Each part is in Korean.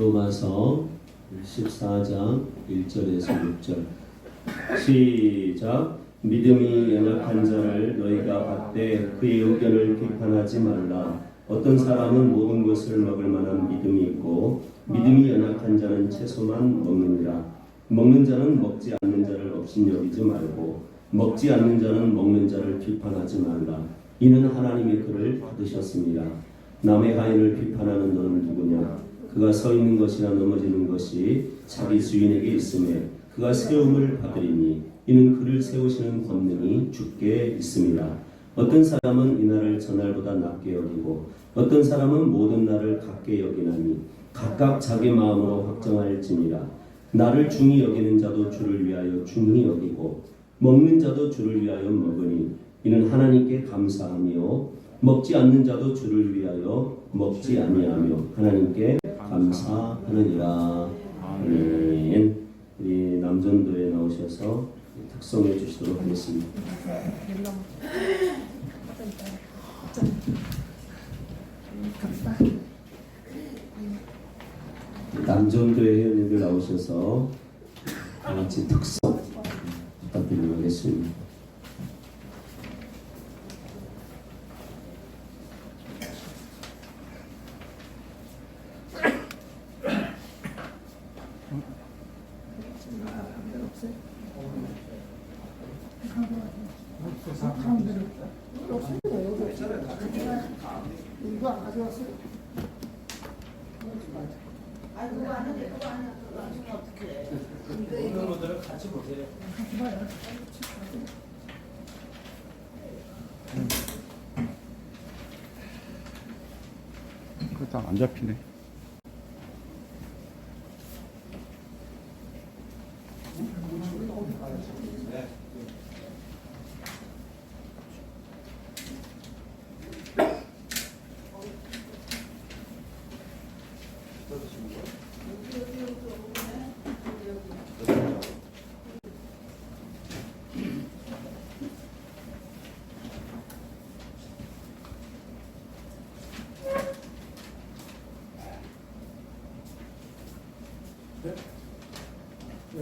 로마서 14장 1절에서 6절 시작. 믿음이 연약한 자를 너희가 받되 그의 의견을 비판하지 말라. 어떤 사람은 모든 것을 먹을 만한 믿음이 있고 믿음이 연약한 자는 채소만 먹느니라. 먹는 자는 먹지 않는 자를 업신여기지 말고 먹지 않는 자는 먹는 자를 비판하지 말라. 이는 하나님이 그를 받으셨습니다. 남의 하인을 비판하는 너는 누구냐? 그가 서 있는 것이나 넘어지는 것이 자기 주인에게 있음에 그가 세움을 받으리니 이는 그를 세우시는 권능이 주께 있습니다. 어떤 사람은 이 날을 저날보다 낮게 여기고 어떤 사람은 모든 날을 같게 여기나니 각각 자기 마음으로 확정할지니라. 나를 중히 여기는 자도 주를 위하여 중히 여기고 먹는 자도 주를 위하여 먹으니 이는 하나님께 감사하며 먹지 않는 자도 주를 위하여 먹지 아니하며 하나님께 감사하느니라. 아멘. 우리 남전도에 나오셔서 특성해 주시도록 하겠습니다. 남전도의 회원님들 나오셔서 같이 특성 부탁드리도록 하겠습니다. 이거 안 가져왔어요? 아 그거 아는데 그거 아니야. 그거 나중에 어떻게 해? 이런 것들을 같이 보세요. 같이 봐요. 그거 딱 안 잡히네.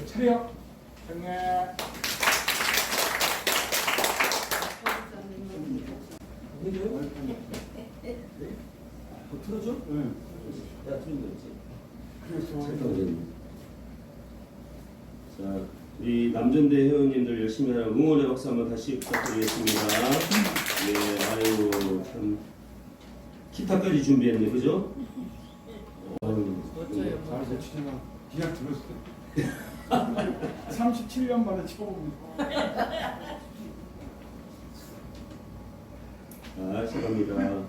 차려. 정해. 틀어줘? 응. 내가 틀은 거였지. 자, 우리 남전대 회원님들 열심히 하라 응원의 박수 한번 다시 부탁드리겠습니다. 네, 아유 참 기타까지 준비했네, 그죠? 잘해서 치지만 그냥 들었어요. 37년 만에 쳐봅니다. 자, 시작합니다.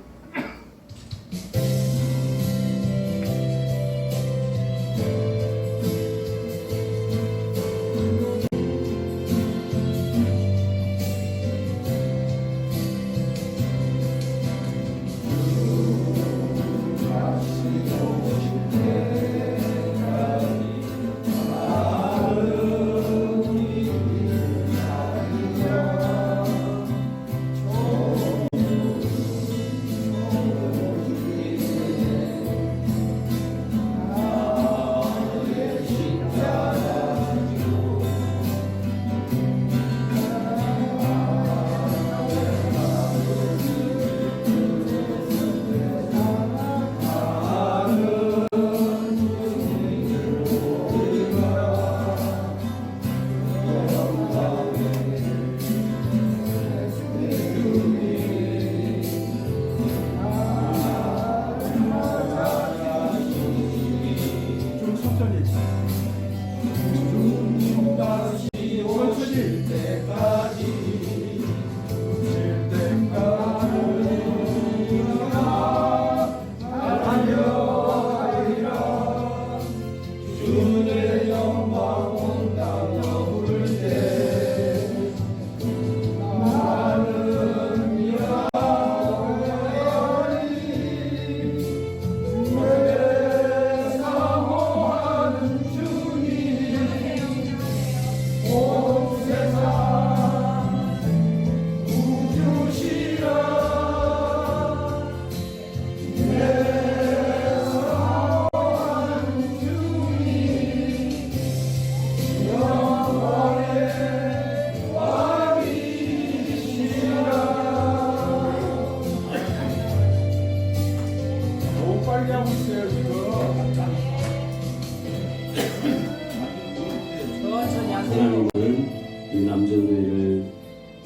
남정교회를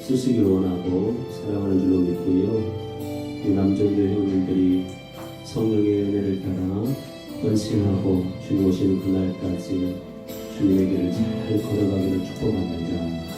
쓰시기를 원하고 사랑하는 줄로 믿고요. 이 남정교회 형님들이 성령의 은혜를 따라 헌신하고 주님 오시는 그날까지 주님의 길을 잘 걸어가기를 축복합니다.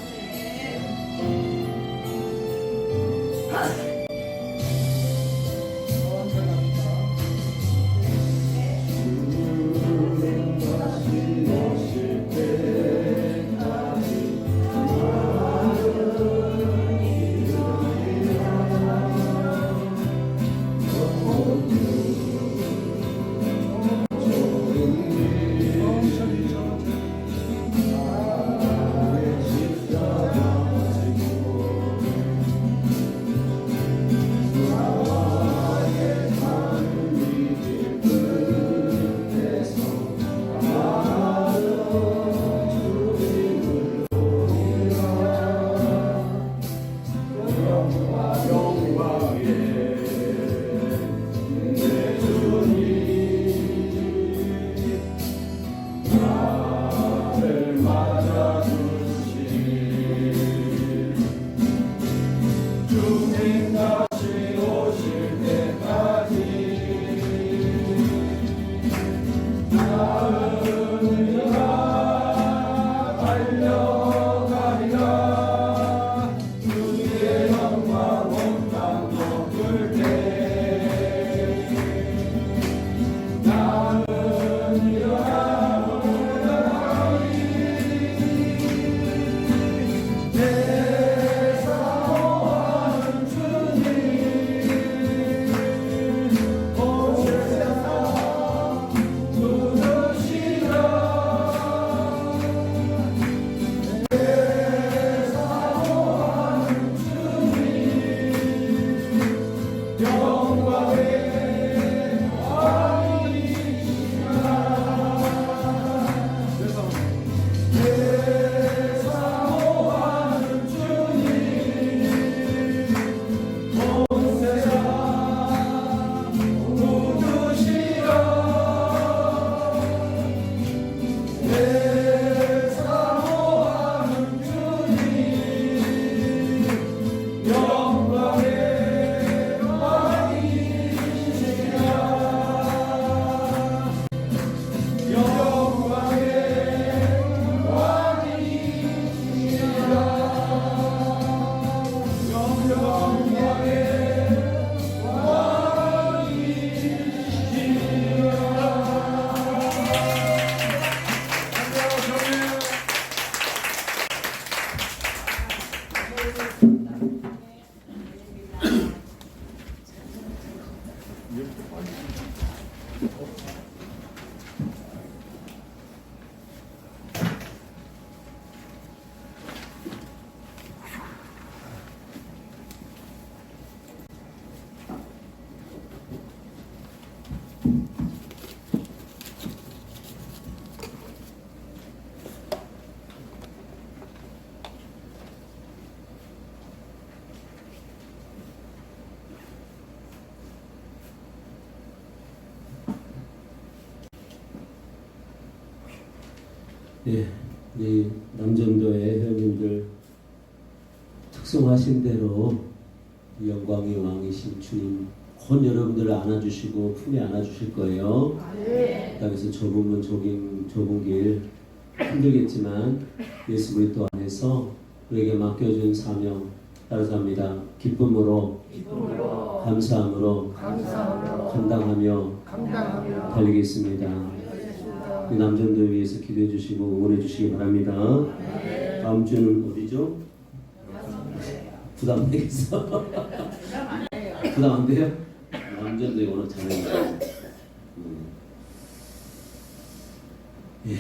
예, 우리 남정도의 회원님들 특성하신 대로 영광의 왕이신 주님 곧 여러분들을 안아주시고 품에 안아주실 거예요. 땅에서 좁은 좁은 길 힘들겠지만 예수 그리스도 안에서 우리에게 맡겨준 사명 따라서 합니다. 기쁨으로 감사함으로 감당하며 달리겠습니다. 우리 남정도 위해서 기도해 주시고 응원해 주시기 바랍니다. 다음 주는 어디죠? 부담 되겠어? 부담 안 돼요? 남정도에 오늘 잘해요. 예.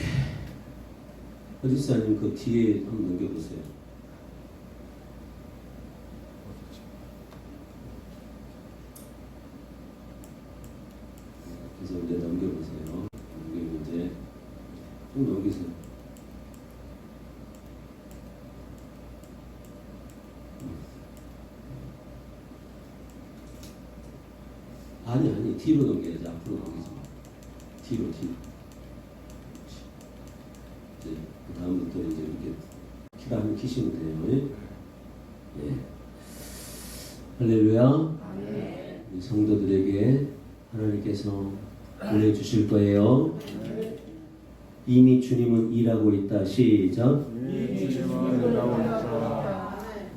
어디서님 그 뒤에 한번 넘겨보세요. 그래서 이제 넘겨보세요. 넘기면 이제 좀 넘기세요. 아니 뒤로 넘겨야지. 앞으로 넘기지 마. 뒤로. 이제 그 다음부터 이제 이렇게 불 한번 켜시면 돼요. 예. 할렐루야. 우리 성도들에게 하나님께서 보내주실 거예요. 이미 주님은 일하고 있다. 시작.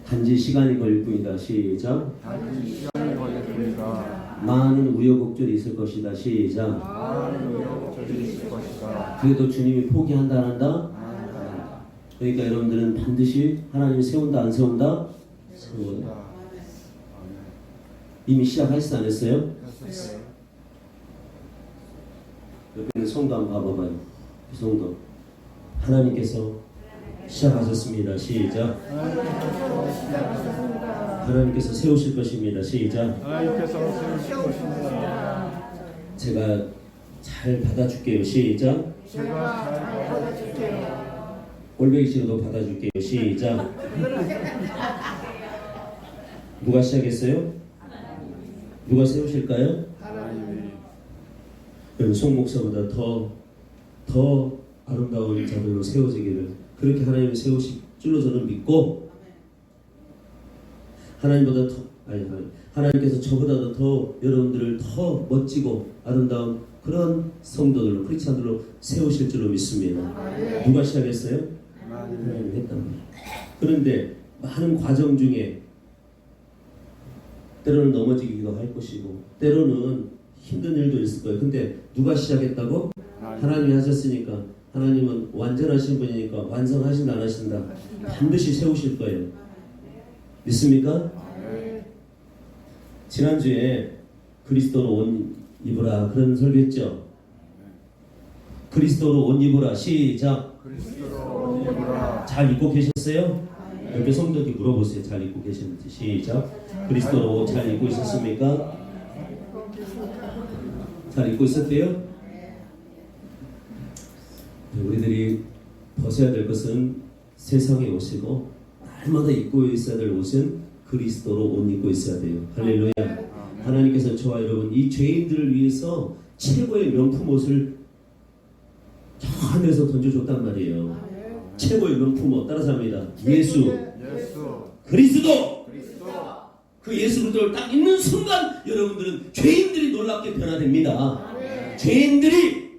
단지 시간이 걸릴 뿐이다. 시작. 많은 우여곡절이 있을 것이다. 시작. 그래도 주님이 포기한다 안 한다? 그러니까 여러분들은 반드시 하나님이 세운다 안 세운다? 세운다. 이미 시작하시지 않았어요? 옆에 있는 성도 한번 봐봐봐요. 그 성도. 하나님께서 시작하셨습니다. 시작. 하나님께서 세우실 것입니다. 시작. 하나님께서 세우실 것입니다. 제가 잘 받아줄게요. 시작. 제가 잘 받아줄게요. 꼴배기 싫어도 받아줄게요. 시작. 누가 시작했어요? 누가 세우실까요? 하나님이. 여러분 송 목사보다 더 아름다운 자들로 세워지기를 그렇게 하나님을 세우실 줄로 저는 믿고 하나님보다 하나님께서 저보다도 더 여러분들을 더 멋지고 아름다운 그런 성도들로 크리스찬들로 세우실 줄로 믿습니다. 누가 시작했어요? 하나님이 했단 말이에요. 그런데 많은 과정 중에 때로는 넘어지기도 할 것이고 때로는 힘든 일도 있을 거예요. 근데 누가 시작했다고? 하나님이 하셨으니까 하나님은 완전하신 분이니까 완성하신다 안 하신다 반드시 세우실 거예요. 믿습니까? 지난주에 그리스도로 옷 입으라 그런 설교했죠. 그리스도로 옷 입으라. 시작. 그리스도로 옷 입으라. 잘 입고 계셨어요? 옆에 성도들이 물어보세요. 잘 입고 계셨는지. 시작. 그리스도로 옷 잘 입고 있었습니까? 잘 입고 있었대요? 우리들이 벗어야 될 것은 세상의 옷이고 날마다 입고 있어야 될 옷은 그리스도로 옷 입고 있어야 돼요. 할렐루야. 하나님께서 저와 여러분 이 죄인들을 위해서 최고의 명품 옷을 저 하늘에서 던져줬단 말이에요. 최고의 명품 옷 따라서 합니다. 예수. 그리스도. 그 예수 그리스도를 딱 입는 순간 여러분들은 죄인들이 놀랍게 변화됩니다. 죄인으로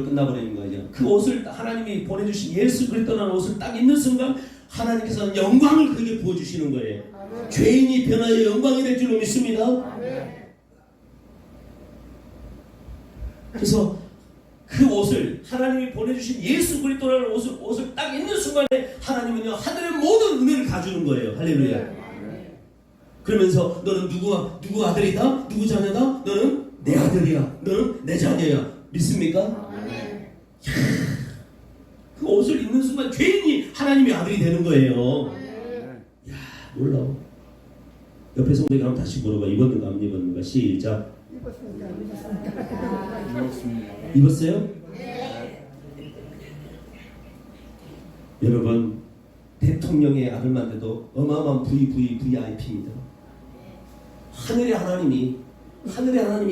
끝나버리는 거죠. 그 옷을 하나님이 보내주신 예수 그리스도라는 옷을 딱 입는 순간 하나님께서는 영광을 그에게 부어주시는 거예요. 죄인이 변화의 영광이 될 줄로 믿습니다. 그래서 그 옷을 하나님이 보내주신 예수 그리스도라는 옷을 딱 입는 순간에 하나님은요 하늘의 모든 은혜를 가주는 거예요. 할렐루야. 그러면서 너는 누구 아들이다? 누구 자녀다? 너는 내 아들이야. 너는 내 자녀야. 믿습니까? 그 옷을 입는 순간 죄인이 하나님의 아들이 되는 거예요. 야 놀라워. 옆에 성도에게 한번 다시 물어봐. 입었는가 안 입었는가? 시작. 입었어요? 여러분 대통령의 아들만 돼도 어마어마한 VVVIP입니다. 하늘의 하나님이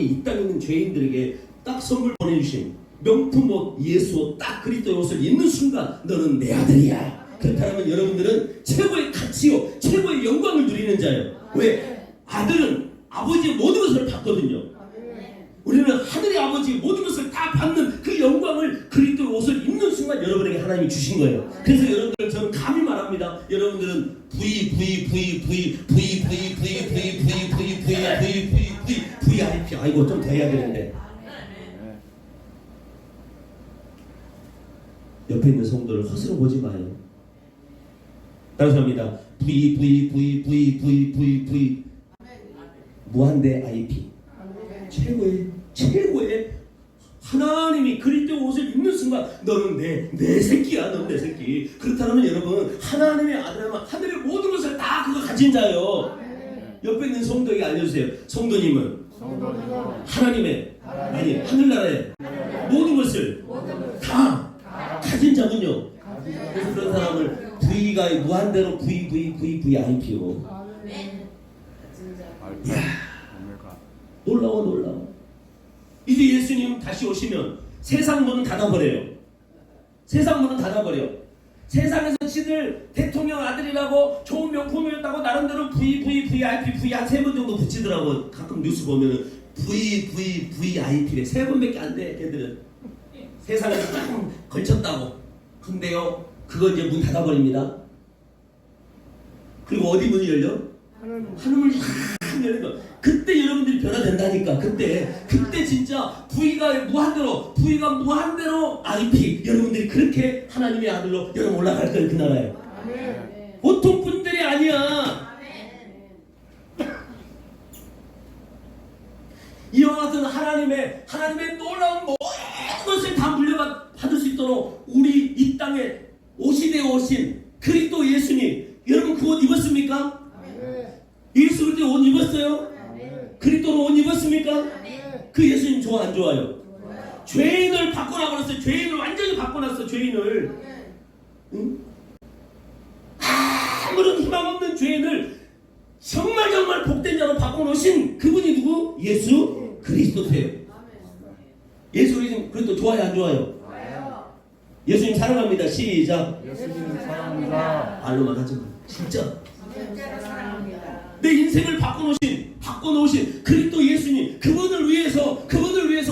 이 땅에 있는 죄인들에게 딱 선물 보내주신 명품 옷 예수 옷 딱 그리스도의 옷을 입는 순간 너는 내 아들이야. 그렇다면 여러분들은 최고의 가치요 최고의 영광을 누리는 자예요. 왜? 아들은 아버지의 모든 것을 받거든요. 우리는 하늘의 아버지의 모든 것을 다 받는 그 영광을 그리스도의 옷을 입는 순간 여러분에게 하나님이 주신 거예요. 그래서 여러분들 저는 감히 말합니다. 여러분들은 VIP 아이고 좀 더 해야 되는데 옆에 있는 성도를 허스로 보지 마요. 따라서 합니다. 무한대 IP 최고의 하나님이 그리스도의 옷을 입는 순간 너는 내 새끼야. 너는 내 새끼. 그렇다면 여러분 하나님의 아들이면 하늘의 모든 것을 다 그거 가진 자요. 옆에 있는 성도에게 알려주세요. 성도님은 하나님의 아니 하늘나라의 모든 것을 다 가진 자군요. 그래서 그런 사람을 V가 무한대로 VVVVIP로. 이야 놀라워. 이제 예수님 다시 오시면 세상 문은 닫아버려요. 세상에서 지들 대통령 아들이라고 좋은 명품이었다고 나름대로 VIP 한 3번 정도 붙이더라고. 가끔 뉴스 보면은 VVVIP래 3번밖에 안 돼. 걔들은 세상에서 딱 걸쳤다고. 근데요 그거 이제 문 닫아버립니다. 그리고 어디 문이 열려? 하늘문이 확 열린 거. 그때 여러분들이 변화된다니까. 그때 진짜 V가 무한대로 IP 여러분들이 그렇게 하나님의 아들로 여러분 올라갈 거예요. 그 나라에. 보통 분들이 아니야. 이와 같은 하나님의 놀라운 모든 것을 다 물려받을 수 있도록 우리 이 땅에 오시되 오신 그리스도 예수님, 여러분 그 옷 입었습니까? 예수 그때 옷 입었어요? 그리스도로 옷 입었습니까? 그 예수님 좋아 안 좋아요? 죄인을 바꿔놔 버렸어요. 죄인을 완전히 바꿔놨어. 죄인을. 응? 아무런 희망 없는 죄인을 정말 복된 자로 바꿔놓으신 그분이 누구? 예수 그리스도세요. 예수 그리스도 좋아요 안 좋아요? 예수님 사랑합니다. 시작. 예수님 사랑합니다. 말로만 하지 마. 진짜. 진짜로 사랑합니다. 내 인생을 바꿔놓으신 그리스도 예수님 그분을 위해서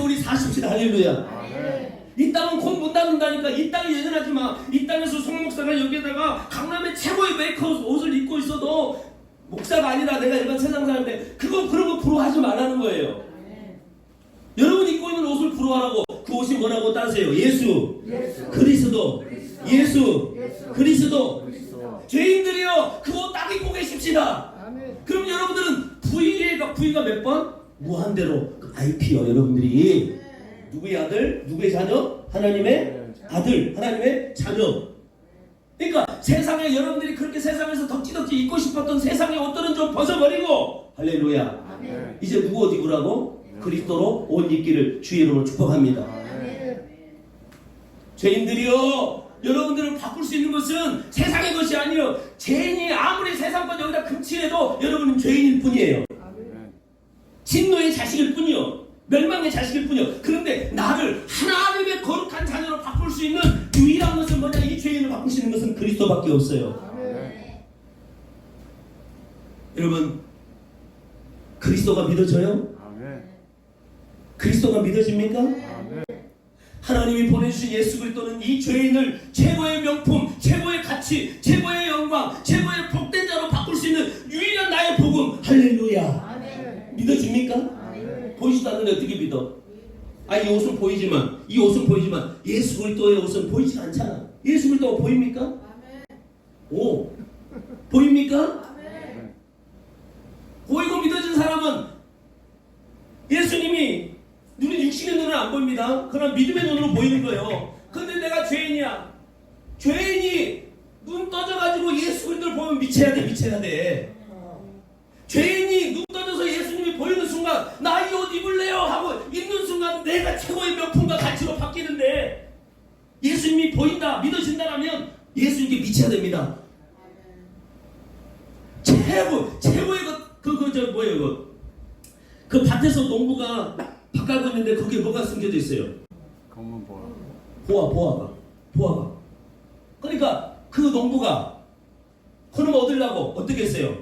우리 사십시다. 할렐루야. 이 땅은 곧 못 닫는다니까. 이 땅이 예전하지 마. 이 땅에서 송 목사가 여기에다가 강남의 최고의 메이커 옷을 입고 있어도 목사가 아니라 내가 일반 세상 사람인데 그런 거 부러워하지 말라는 거예요. 여러분 입고 있는 옷을 부러워하라고. 그 옷이 뭐라고 따세요? 예수 그리스도 예수 그리스도. 죄인들이요 그 옷 딱 입고 계십시다. 그럼 여러분들은 V가 몇 번? 무한대로 IP요. 여러분들이 누구의 아들? 누구의 자녀? 하나님의 아들, 하나님의 자녀. 그러니까 세상에 여러분들이 그렇게 세상에서 덕지덕지 입고 싶었던 세상의 옷들은 좀 벗어버리고 할렐루야. 이제 누구 옷 입으라고? 그리스도로 옷 입기를 주의 이름으로 축복합니다. 죄인들이요 여러분들을 바꿀 수 있는 것은 세상의 것이 아니요. 죄인이 아무리 세상 것 여기다 금칠해도 여러분은 죄인일 뿐이에요. 진노의 자식일 뿐이요. 멸망의 자식일 뿐이요. 그런데 나를 하나님의 거룩한 자녀로 바꿀 수 있는 유일한 것은 뭐냐? 이 죄인을 바꿀 수 있는 것은 그리스도밖에 없어요. 여러분 그리스도가 믿어져요? 그리스도가 믿어집니까? 하나님이 보내주신 예수 그리스도는 이 죄인을 최고의 명품, 최고의 가치, 최고의 영광, 최고의 복된 자로 바꿀 수 있는 유일한 나의 복음. 할렐루야. 믿어집니까? 보이지도 않는데 어떻게 믿어? 이 옷은 보이지만 예수 그리스도의 옷은 보이지 않잖아. 예수 그리스도가 보입니까? 오, 보입니까? 보이고 믿어진 사람은 예수님이 눈이 육신의 눈은 안 보입니다. 그러나 믿음의 눈으로 보이는 거예요. 근데 내가 죄인이야. 죄인이 눈 떠져가지고 예수 그리스도를 보면 미쳐야 돼. 죄인이 눈 떠져서 예수님이 보이는 순간 나 이 옷 입을래요 하고 입는 순간 내가 최고의 명품과 가치로 바뀌는데 예수님이 보인다, 믿어진다라면 예수님께 미쳐야 됩니다. 최고의 그 밭에서 농부가 밭 갈고 있는데 거기에 뭐가 숨겨져 있어요? 검은 보아. 보아가. 그러니까 그 농부가 그놈 얻으려고 어떻게 했어요?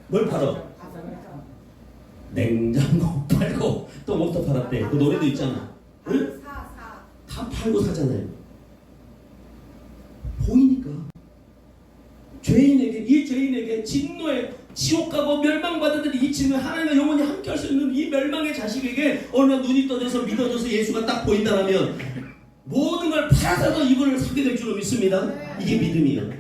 뭘 팔어? 냉장고 팔고 또 뭐부터 팔았대. 그 노래도 있잖아. 응? 다 팔고 사잖아요. 보이니까. 이 죄인에게 진노의 지옥 가고 멸망받은 이 진노에 하나님과 영원히 함께 할 수 있는 이 멸망의 자식에게 어느 날 눈이 떠져서 믿어져서 예수가 딱 보인다라면 모든 걸 팔아서도 이분을 사게 될 줄로 믿습니다. 이게 믿음이에요.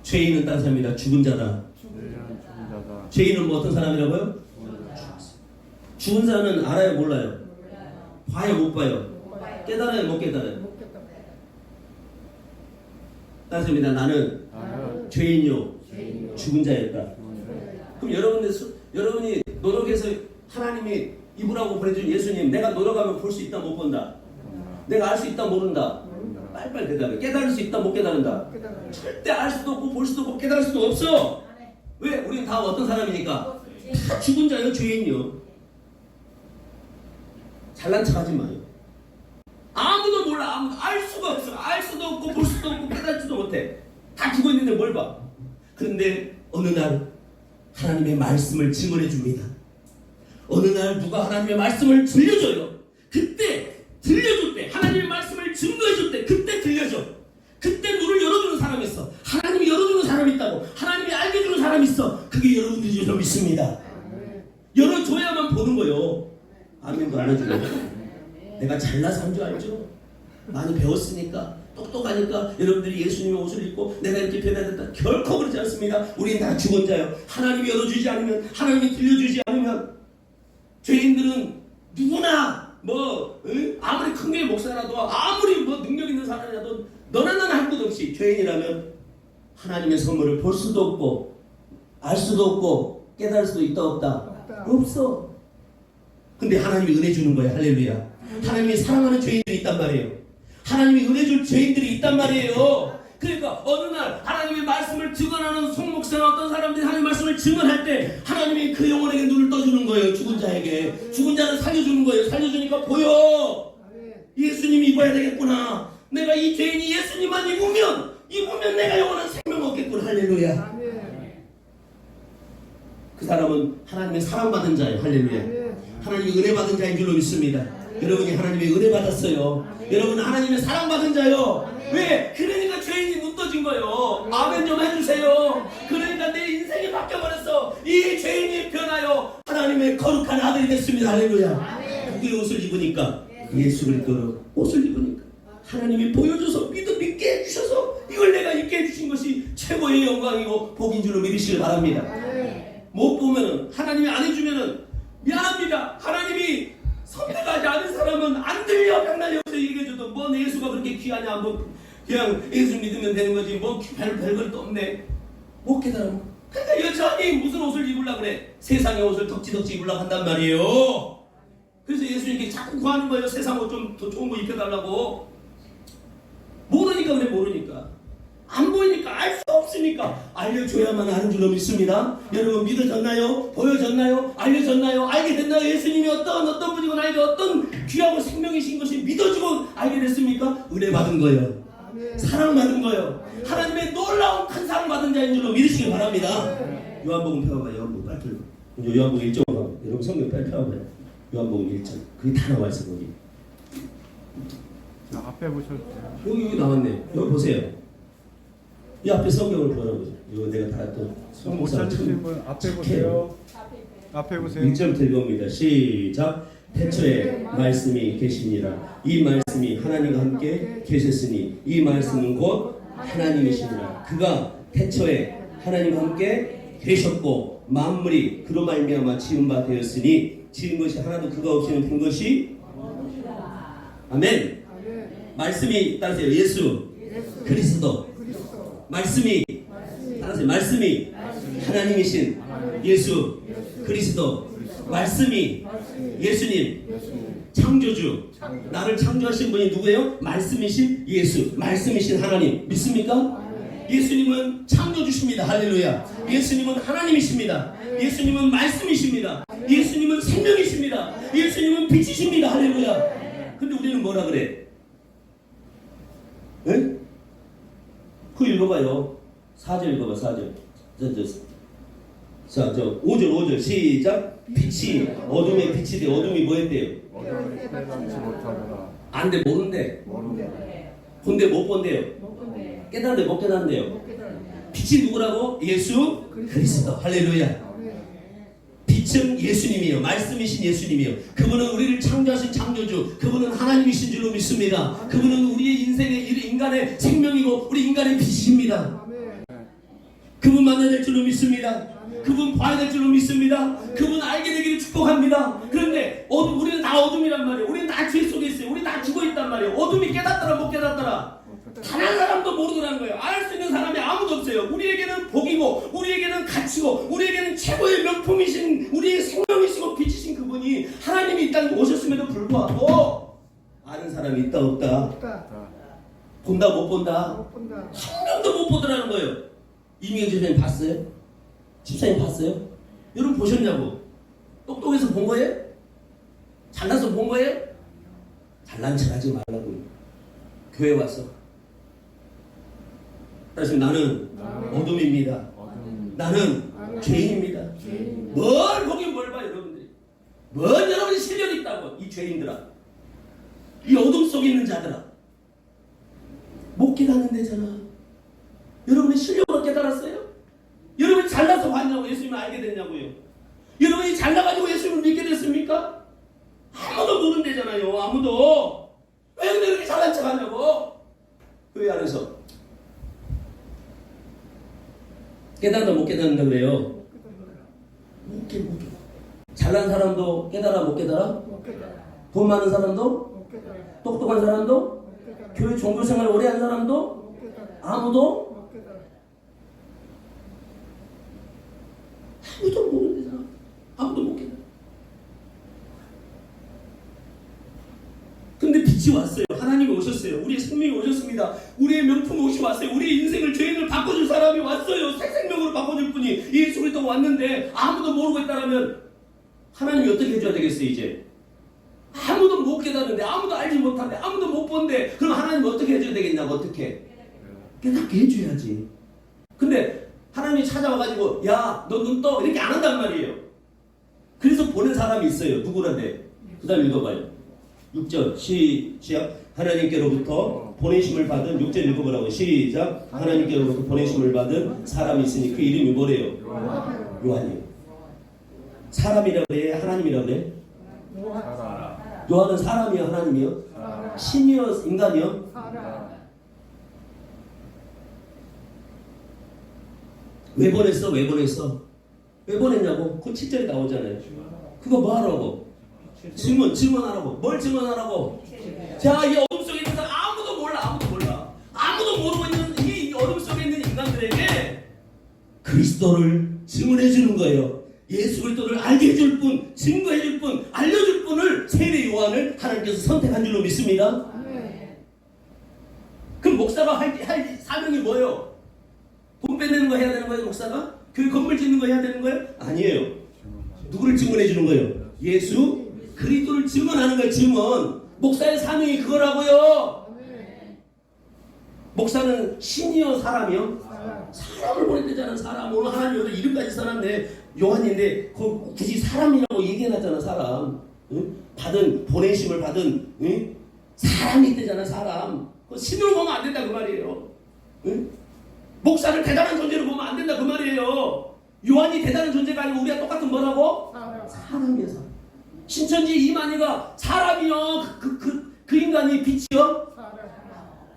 죄인은 딴 사람이다. 죽은 자다. 죄인은 뭐 어떤 사람이라고요? 죽은 자는 알아요? 몰라요? 봐요? 못 봐요? 깨달아요? 못 깨달아요? 따집니다. 나는 죄인이요 죽은 자였다. 그럼 여러분이 노력해서 하나님이 입으라고 보내준 예수님 내가 노력하면 볼 수 있다 못 본다? 내가 알 수 있다 모른다? 빨리빨리 대답해. 깨달을 수 있다 못 깨달은다? 절대 알 수도 없고 볼 수도 없고 깨달을 수도 없어. 왜? 우리는 다 어떤 사람이니까? 다 죽은 자예요. 죄인이요. 잘난 척하지 마요. 아무도 알 수가 없어. 알 수도 없고 볼 수도 없고 깨닫지도 못해. 다 죽어 있는데 뭘 봐. 그런데 어느 날 하나님의 말씀을 증언해 줍니다. 어느 날 누가 하나님의 말씀을 들려줘요. 그때 들려줄 때 하나님의 말씀을 증거해 줄 때 그때 들려줘. 그때 눈을 열어주는 사람이 있어. 하나님이 열어주는 사람이 있다고. 하나님이 알게 해주는 사람이 있어. 그게 여러분들이 좀 믿습니다. 열어줘야만 보는 거요. 아멘도 안 해주고. 내가 잘나서 한 줄 알죠? 많이 배웠으니까 똑똑하니까 여러분들이 예수님의 옷을 입고 내가 이렇게 변화됐다. 결코 그렇지 않습니다. 우리는 다 죽은 자요. 하나님이 열어주지 않으면, 하나님이 들려주지 않으면 죄인들은 누구나 아무리 큰 교회 목사라도 아무리 능력 있는 사람이라도 너나 나나 할 것 없이 죄인이라면 하나님의 선물을 볼 수도 없고 알 수도 없고 깨달을 수도 있다 없다? 없어. 근데 하나님이 은혜 주는 거예요. 할렐루야. 하나님이 사랑하는 죄인들이 있단 말이에요. 하나님이 은혜 줄 죄인들이 있단 말이에요. 그러니까 어느 날 하나님의 말씀을 증언하는 송목사나 어떤 사람들이 하나님의 말씀을 증언할 때 하나님이 그 영혼에게 눈을 떠주는 거예요. 죽은 자에게. 죽은 자를 살려주는 거예요. 살려주니까 보여. 예수님이 입어야 되겠구나. 내가 이 죄인이 예수님만 입으면 내가 영원한 생명 얻겠구나. 할렐루야. 그 사람은 하나님의 사랑받은 자예요. 할렐루야. 하나님의 은혜 받은 자인 줄로 믿습니다. 여러분이 하나님의 은혜 받았어요. 여러분 하나님의 사랑받은 자요. 왜? 그러니까 죄인이 눈 떠진 거예요. 아멘 좀 해주세요. 그러니까 내 인생이 바뀌어버렸어. 이 죄인이 변하여 하나님의 거룩한 아들이 됐습니다. 할렐루야. 누구의 옷을 입으니까? 예수 그리스도의 옷을 입으니까 하나님이 보여줘서 믿게 해주셔서 이걸 내가 입게 해주신 것이 최고의 영광이고 복인 줄로 믿으시길 바랍니다. 못 보면은 하나님이 안 해주면은 미안합니다. 하나님이 선택하지 않은 사람은 안 들려. 백날 여기서 얘기해줘도 뭐 예수가 그렇게 귀하냐, 그냥 예수 믿으면 되는 거지 별걸 또 없네. 못 깨달아. 그러니까 여전히 무슨 옷을 입으려고 그래. 세상의 옷을 덕지덕지 입으려고 한단 말이에요. 그래서 예수님께 자꾸 구하는 거예요. 세상 옷 좀 더 좋은 거 입혀달라고. 모르니까 그래. 모르니까 안 보이니까 알 수 없으니까 알려줘야만 아는 줄로 믿습니다. 여러분 믿어졌나요? 보여졌나요? 알려졌나요? 알게 됐나요? 예수님이 어떤 분이고 나에게 어떤 귀하고 생명이신 것이 믿어지고 알게 됐습니까? 은혜 받은 거예요. 사랑받은 거예요. 하나님의 놀라운 큰 사랑받은 자인 줄로 믿으시기 바랍니다. 요한복음 펴봐요. 요한복음 빨리 펴봐. 요한복음 1장 여러분 성경 빨리 펴봐요. 요한복음 1장 그게 다 나와 있어 거기. 앞에 보셔도 돼요. 여기 나왔네. 여기 보세요. 이 앞에 성경을 보라고. 이거 내가 다 또 못 찾으신 분 앞에 보세요. 앞에 보세요. 1절부터 읽어봅니다. 시작. 태초에 말씀이 계시니라. 이 말씀이 하나님과 함께 계셨으니 이 말씀은 곧 하나님이시니라. 그가 태초에 하나님과 함께 계셨고 만물이 그로 말미암아 지은 바 되었으니 지은 것이 하나도 그가 없이는 된 것이 아멘. 말씀이 따르세요. 예수 그리스도. 말씀이 따라서 말씀이 하나님이신 예수 그리스도. 말씀이 예수님 창조주. 나를 창조하신 분이 누구예요? 말씀이신 예수. 말씀이신 하나님. 믿습니까? 예수님은 창조주십니다. 할렐루야. 예수님은 하나님이십니다. 예수님은 말씀이십니다. 예수님은 생명이십니다. 예수님은 빛이십니다. 할렐루야. 근데 우리는 뭐라 그래? 에? 그거 읽어봐요. 4절 읽어봐. 4절. 자, 5절 시작. 빛이 어둠에 빛이 돼. 어둠이 뭐 했대요? 어둠을 깨닫지 못하더라. 안돼 모른대. 본대 못 본대요. 깨닫는데 못 깨닫는데요. 빛이 누구라고? 예수 그리스도. 할렐루야. 빛은 예수님이요. 말씀이신 예수님이요. 그분은 우리를 창조하신 창조주. 그분은 하나님이신 줄로 믿습니다. 그분은 우리의 인생의 인간의 생명이고 우리 인간의 빛이십니다. 그분 만나야 될 줄로 믿습니다. 그분 봐야 될 줄로 믿습니다. 그분 알게 되기를 축복합니다. 그런데 우리는 다 어둠이란 말이에요. 우리는 다 죄 속에 있어요. 우리는 다 죽어 있단 말이에요. 어둠이 깨닫더라 못 깨닫더라. 단 한 사람도 모르더라는 거예요. 알 수 있는 사람이 아무도 없어요. 우리에게는 복이고 우리에게는 가치고 우리에게는 최고의 명품이신 우리의 생명이시고 빛이신 그분이 하나님이 이 땅에 오셨음에도 불구하고 아는 사람이 있다 없다? 본다 못 본다? 한 명도 못 보더라는 거예요. 이민경 집사님 봤어요? 집사님 봤어요? 여러분 보셨냐고? 똑똑해서 본 거예요? 잘나서 본 거예요? 잘난 척 하지 말라고. 교회 왔어. 다시 나는 어둠입니다. 나는 죄인입니다. 뭘 보긴 뭘 봐, 여러분들이. 뭔 여러분이 실력이 있다고, 이 죄인들아. 이 어둠 속에 있는 자들아. 못 깨닫는 데잖아. 여러분이 실력으로 깨달았어요? 여러분이 잘나서 봤냐고 예수님을 알게 됐냐고요? 여러분이 잘나가지고 예수님을 믿게 됐습니까? 아무도 모르는 데잖아요. 아무도. 왜 근데 그렇게 잘난 척 하냐고? 교회 안에서 깨달아 못 깨닫는다 그래요? 못 깨. 잘난 사람도 깨달아 못 깨달아? 돈 많은 사람도? 똑똑한 사람도? 교회 종교생활 오래 한 사람도? 아무도? 아무도 모르는 데잖아. 아무도 못 깨달아. 근데 빛이 왔어요. 하나님이 오셨어요. 우리의 생명이 오셨습니다. 우리의 명품 옷이 왔어요. 우리의 인생을, 죄인을 바꿔줄 사람이 왔어요. 새 생명으로 바꿔줄 분이 예수 그리스도가 왔는데 아무도 모르고 있다면 하나님이 어떻게 해줘야 되겠어요? 이제 아무도 못 깨닫는데, 아무도 알지 못하는데, 아무도 못 본데, 그럼 하나님이 어떻게 해줘야 되겠냐고. 어떻게 깨닫게 해줘야지. 근데 하나님이 찾아와가지고 야 너 눈 떠 이렇게 안 한단 말이에요. 그래서 보낸 사람이 있어요. 누구라대? 그 다음 읽어봐요. 6절 시작. 하나님께로부터 보내심을 받은 6절 읽어보라고. 시작. 하나님께로부터 보내심을 받은 사람이 있으니 그 이름이 뭐래요? 요한이에요. 사람이라 그래? 하나님이라 그래? 요한은 사람이요? 하나님이요? 신이요? 인간이요? 왜 보냈어? 왜 보냈어? 왜 보냈냐고? 그 7절에 나오잖아요. 그거 뭐 하라고? 증언하라고. 뭘 증언하라고? 자, 이 어둠 속에 있는 사람 아무도 몰라. 아무도 모르고 있는 이 어둠 속에 있는 인간들에게 그리스도를 증언해 주는 거예요. 예수 그리스도를 알게 해줄 분, 증거해 줄 분, 알려줄 분을 세례 요한을 하나님께서 선택한 줄로 믿습니다. 그럼 목사가 할 사명이 뭐예요? 돈 빼내는 거 해야 되는 거예요, 목사가? 교회 건물 짓는 거 해야 되는 거예요? 아니에요. 누구를 증언해 주는 거예요? 예수 그리스도를 증언하는 거예요. 증언. 목사의 사명이 그거라고요. 목사는 신이요 사람이요? 사람을 보냈대잖아. 사람. 오늘 하나님 여기 이름까지 써놨네. 요한인데 굳이 사람이라고 얘기해놨잖아. 사람. 응? 보내심을 받은 응? 사람이 있대잖아. 사람. 신으로 보면 안 된다 그 말이에요. 응? 목사를 대단한 존재로 보면 안 된다 그 말이에요. 요한이 대단한 존재가 아니고 우리가 똑같은 뭐라고? 사람이야. 사람. 신천지 이만희가 사람이요. 그 인간이 빛이요?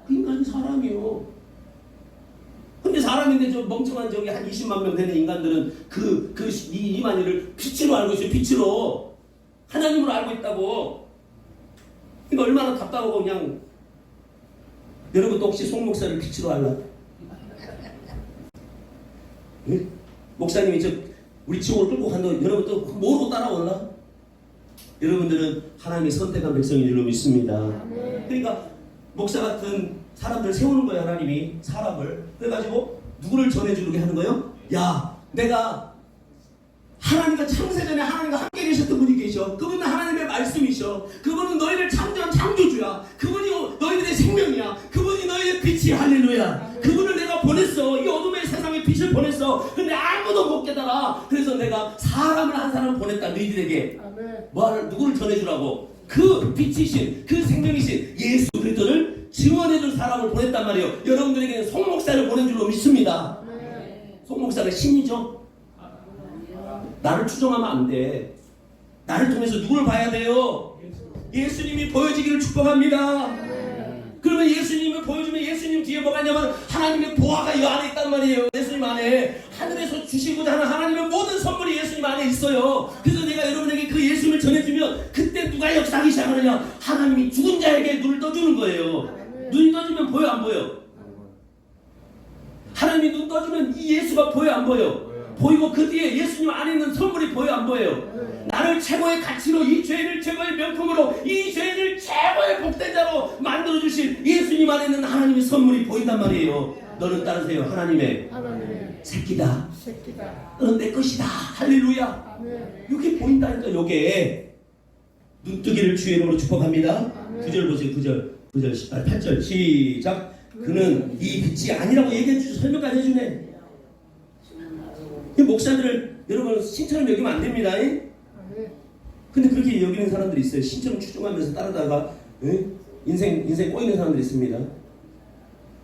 그 인간이 사람이요. 근데 사람인데 저 멍청한 저기 한 20만 명 되는 인간들은 이 이만희를 빛으로 알고 있어요. 빛으로. 하나님으로 알고 있다고. 그러니까 얼마나 답답하고 그냥. 여러분도 혹시 송 목사를 빛으로 알라? 응? 목사님이 우리 지옥을 끌고 간다고 여러분도 모르고 따라올라? 여러분들은 하나님이 선택한 백성인 줄로 믿습니다. 그러니까 목사 같은 사람들 세우는 거예요. 하나님이 사람을. 그래가지고 누구를 전해주게 하는 거예요? 야, 내가 하나님과 창세전에 하나님과 함께 계셨던 분이 계셔. 그분은 하나님의 말씀이셔. 그분은 너희를 창조한 창조주야. 그분이 너희들의 생명이야. 그분이 너희의 빛이. 할렐루야. 그분을 내가 보냈어. 이 어둠의 세상에 빛을 보냈어. 근데 아무도 못 깨달아. 그래서 내가 사람을 한 사람을 보냈다. 너희들에게 누구를 전해주라고? 그 빛이신, 그 생명이신 예수 그리스도를 증언해줄 사람을 보냈단 말이에요. 여러분들에게는 송 목사를 보낸 줄로 믿습니다. 송 목사가 신이죠. 나를 추종하면 안 돼. 나를 통해서 누구를 봐야 돼요? 예수님이 보여지기를 축복합니다. 그러면 예수님을 보여주면 예수님 뒤에 뭐가 있냐면 하나님의 보화가 이 안에 있단 말이에요. 예수님 안에 하늘에서 주시고자 하는 하나님의 모든 선물이 예수님 안에 있어요. 그래서 내가 여러분에게 그 예수님을 전해주면 그때 누가 역사하기 시작하느냐? 하나님이 죽은 자에게 눈을 떠주는 거예요. 눈이 떠지면 보여 안 보여? 하나님이 눈 떠주면 이 예수가 보여 안 보여? 보이고 그 뒤에 예수님 안에 있는 선물이 보여 안 보여요? 나를 최고의 가치로, 이 죄인을 최고의 명품으로, 이 죄인을 최고의 복된 자로 만들어주신 예수님 안에 있는 하나님의 선물이 보인단 말이에요. 너는 따르세요. 하나님의 새끼다. 너는 내 것이다. 할렐루야. 이게 보인다니까. 요게 눈뜨기를 주의 이름으로 축복합니다. 9절 보세요. 9절 9절, 8절 시작. 그는 이 빛이 아니라고 얘기해 주셔 설명까지 해주네. 이 목사들을 여러분 신처럼 여기면 안 됩니다. 근데 그렇게 여기는 사람들이 있어요. 신처럼 추종하면서 따르다가 인생 꼬이는 사람들이 있습니다.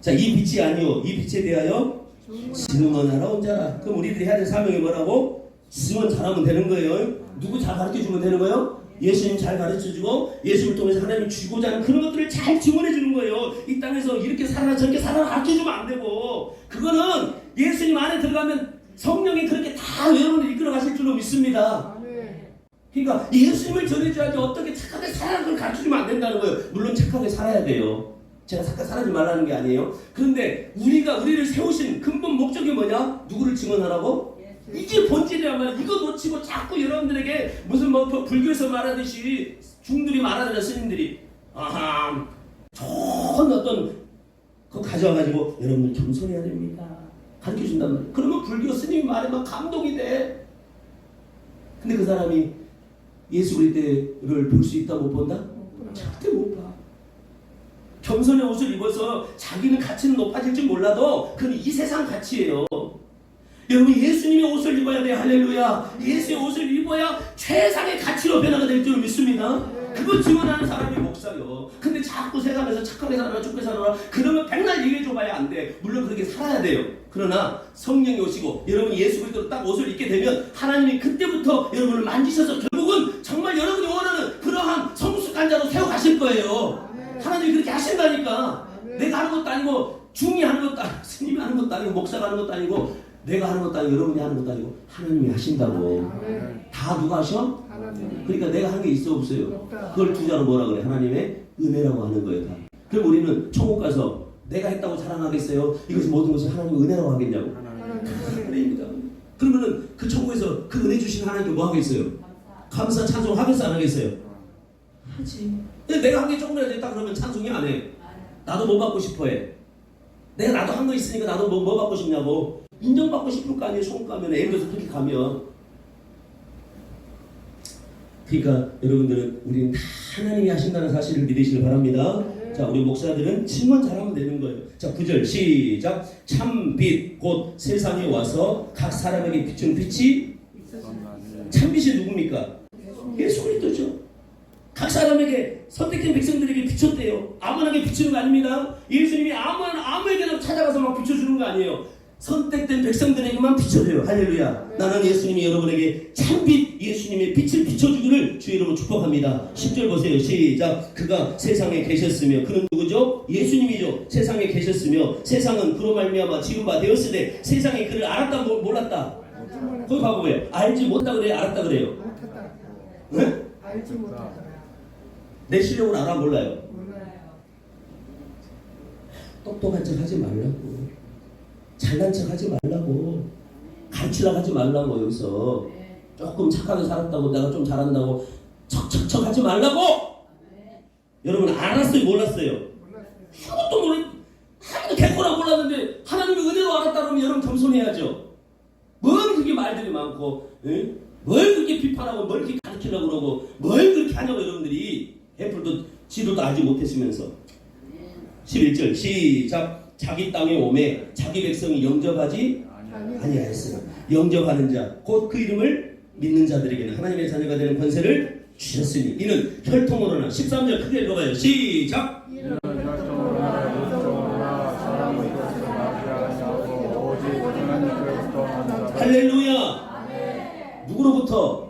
자, 이 빛이 아니요, 이 빛에 대하여 증언하러 온 자라. 그럼 우리들이 해야 될 사명이 뭐라고? 증언 잘하면 되는 거예요. 누구 잘 가르쳐주면 되는 거예요? 예수님 잘 가르쳐주고 예수님을 통해서 하나님이 주고자 하는 그런 것들을 잘 증언해주는 거예요. 이 땅에서 이렇게 살아라 저렇게 살아라 가르쳐주면 안 되고, 그거는 예수님 안에 들어가면 성령이 그렇게 다 여러분을 이끌어 가실 줄로 믿습니다. 그러니까 예수님을 전해줘야지 어떻게 착하게 살아라 그걸 가르쳐주면 안 된다는 거예요. 물론 착하게 살아야 돼요. 제가 착하게 살아지 말라는 게 아니에요. 그런데 우리를 세우신 근본 목적이 뭐냐? 누구를 증언하라고? 이게 본질이란 말이야. 이거 놓치고 자꾸 여러분들에게 무슨 뭐 불교에서 말하듯이 중들이 말하는 스님들이 좋은 어떤 그거 가져와가지고 여러분들 겸손해야 됩니다 가르쳐준단 말이야. 그러면 불교 스님이 말에 막 감동이 돼. 근데 그 사람이 예수 그리스도를 볼 수 있다 못 본다? 절대 못 봐. 겸손의 옷을 입어서 자기는 가치는 높아질지 몰라도 그건 이 세상 가치예요. 여러분 예수님의 옷을 입어야 돼요. 할렐루야. 예수의 옷을 입어야 최상의 가치로 변화가 될 줄 믿습니다. 그걸 증언하는 사람이 목사요. 근데 자꾸 세상에서 착하게 살아라 좋게 살아라 그러면 백날 얘기해줘봐야 안 돼. 물론 그렇게 살아야 돼요. 그러나 성령이 오시고 여러분이 예수 그리스도로 딱 옷을 입게 되면 하나님이 그때부터 여러분을 만지셔서 결국은 정말 여러분이 원하는 그러한 성숙한 자로 세워가실 거예요. 하나님이 그렇게 하신다니까. 내가 하는 것도 아니고 중이 하는 것도 아니고 스님이 하는 것도 아니고 목사가 하는 것도 아니고 내가 하는 것도 아니고 여러분이 하는 것도 아니고 하나님이 하신다고. 다 누가 하셔? 그러니까 내가 한 게 있어 없어요? 그걸 두자로 뭐라 그래? 하나님의 은혜라고 하는 거예요. 다. 그럼 우리는 천국 가서 내가 했다고 자랑하겠어요? 이것이 모든 것이 하나님의 은혜라고 하겠냐고? 은혜입니다. 그러면은 그 천국에서 그 은혜 주신 하나님께 뭐 하겠어요? 감사 찬송 하겠어 안 하겠어요? 하지. 근데 내가 한 게 조금이라도 있다 그러면 찬송이 안 해. 나도 뭐 받고 싶어 해. 내가 나도 한 거 있으니까 나도 뭐 받고 싶냐고. 인정받고 싶을 거 아니에요. 천국 가면 예를 들어서 그렇게 가면. 그러니까 여러분들은 우리는 다 하나님이 하신다는 사실을 믿으시길 바랍니다. 자, 우리 목사들은 증언 잘하면 되는 거예요. 자, 9절 시작. 참빛 곧 세상에 와서 각 사람에게 비춘 빛이 참빛이 누굽니까? 예수 그리스도죠. 각 사람에게 선택된 백성들에게 비췄대요. 아무나게 비추는 거 아닙니다. 예수님이 아무에게나 찾아가서 막 비춰주는 거 아니에요. 선택된 백성들에게만 비춰줘요. 할렐루야. 나는 예수님이 여러분에게 참빛 예수님의 빛을 비춰주기를 주의 이름으로 축복합니다. 10절 보세요. 시작. 그가 세상에 계셨으며 그는 누구죠? 예수님이죠. 세상에 계셨으며 세상은 그로 말미암아 지은 바 되었으되 세상이 그를 알았다 몰랐다? 거기 봐보세요. 알지 못하다 그래요? 알았다 그래요? 네? 알지 못하다. 내 실력으로 알아 몰라요? 똑똑한 척 하지 말라고. 잘난 척 하지 말라고. 가르치려고 하지 말라고. 여기서 조금 착하게 살았다고 내가 좀 잘한다고 척척척 하지 말라고. 여러분 알았어요 몰랐어요? 아무것도 아무도 개코라 몰랐는데 하나님의 은혜로 알았다 그러면 여러분 겸손해야죠. 뭘 그렇게 말들이 많고 뭘 그렇게 비판하고 뭘 그렇게 가르치려고 그러고 뭘 그렇게 하냐고. 여러분들이 애플도 지도도 알지 못했으면서. 11절 시작. 자기 땅에 오매 자기 백성이 영접하지 아니하였으나 영접하는 자 곧 그 이름을 믿는 자들에게는 하나님의 자녀가 되는 권세를 주셨으니 이는 혈통으로나 13절 크게 읽어봐요. 시작. 할렐루야. 누구로부터?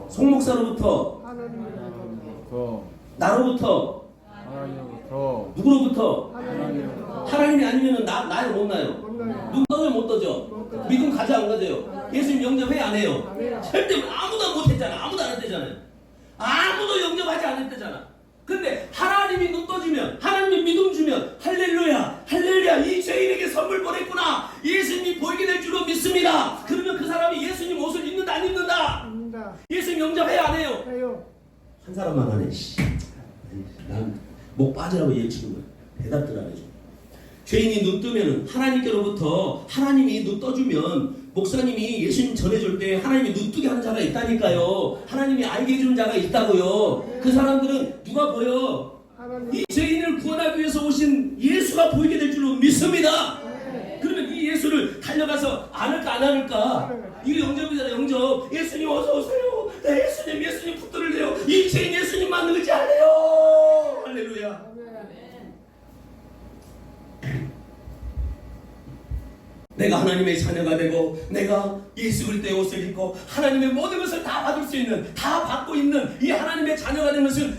송목사로부터? 나로부터? 누구로부터? 하나님이 아니면 나요 못 나요? 눈 떠요 못 떠죠? 믿음 가져 안 가져요? 예수님 영접해 안 해요? 절대 아무도 못 했잖아. 아무도 안 했대잖아요. 아무도 영접하지 않았대잖아. 근데 하나님이 눈 떠주면 하나님이 믿음 주면 할렐루야 할렐루야 이 죄인에게 선물 보냈구나. 예수님이 보이게 될 줄로 믿습니다. 그러면 그 사람이 예수님 옷을 입는다 안 입는다? 예수님 영접해 안 해요? 한 사람만 하네. 난 목 빠지라고 얘기치는 거야. 대답들 안 해줘. 죄인이 눈 뜨면 하나님께로부터 하나님이 눈 떠주면 목사님이 예수님 전해줄 때 하나님이 눈 뜨게 하는 자가 있다니까요. 하나님이 알게 해주는 자가 있다고요. 그 사람들은 누가 보여? 이 죄인을 구원하기 위해서 오신 예수가 보이게 될 줄로 믿습니다. 그러면 이 예수를 달려가서 안을까 안 안을까? 이거 영접이잖아요. 영접. 예수님 어서 오세요. 나 예수님 붙들을 내요. 이 죄인 예수님만 의지하래요. 할렐루야. 내가 하나님의 자녀가 되고 내가 예수 그리스도의 옷을 입고 하나님의 모든 것을 다 받을 수 있는, 다 받고 있는 이 하나님의 자녀가 된 것은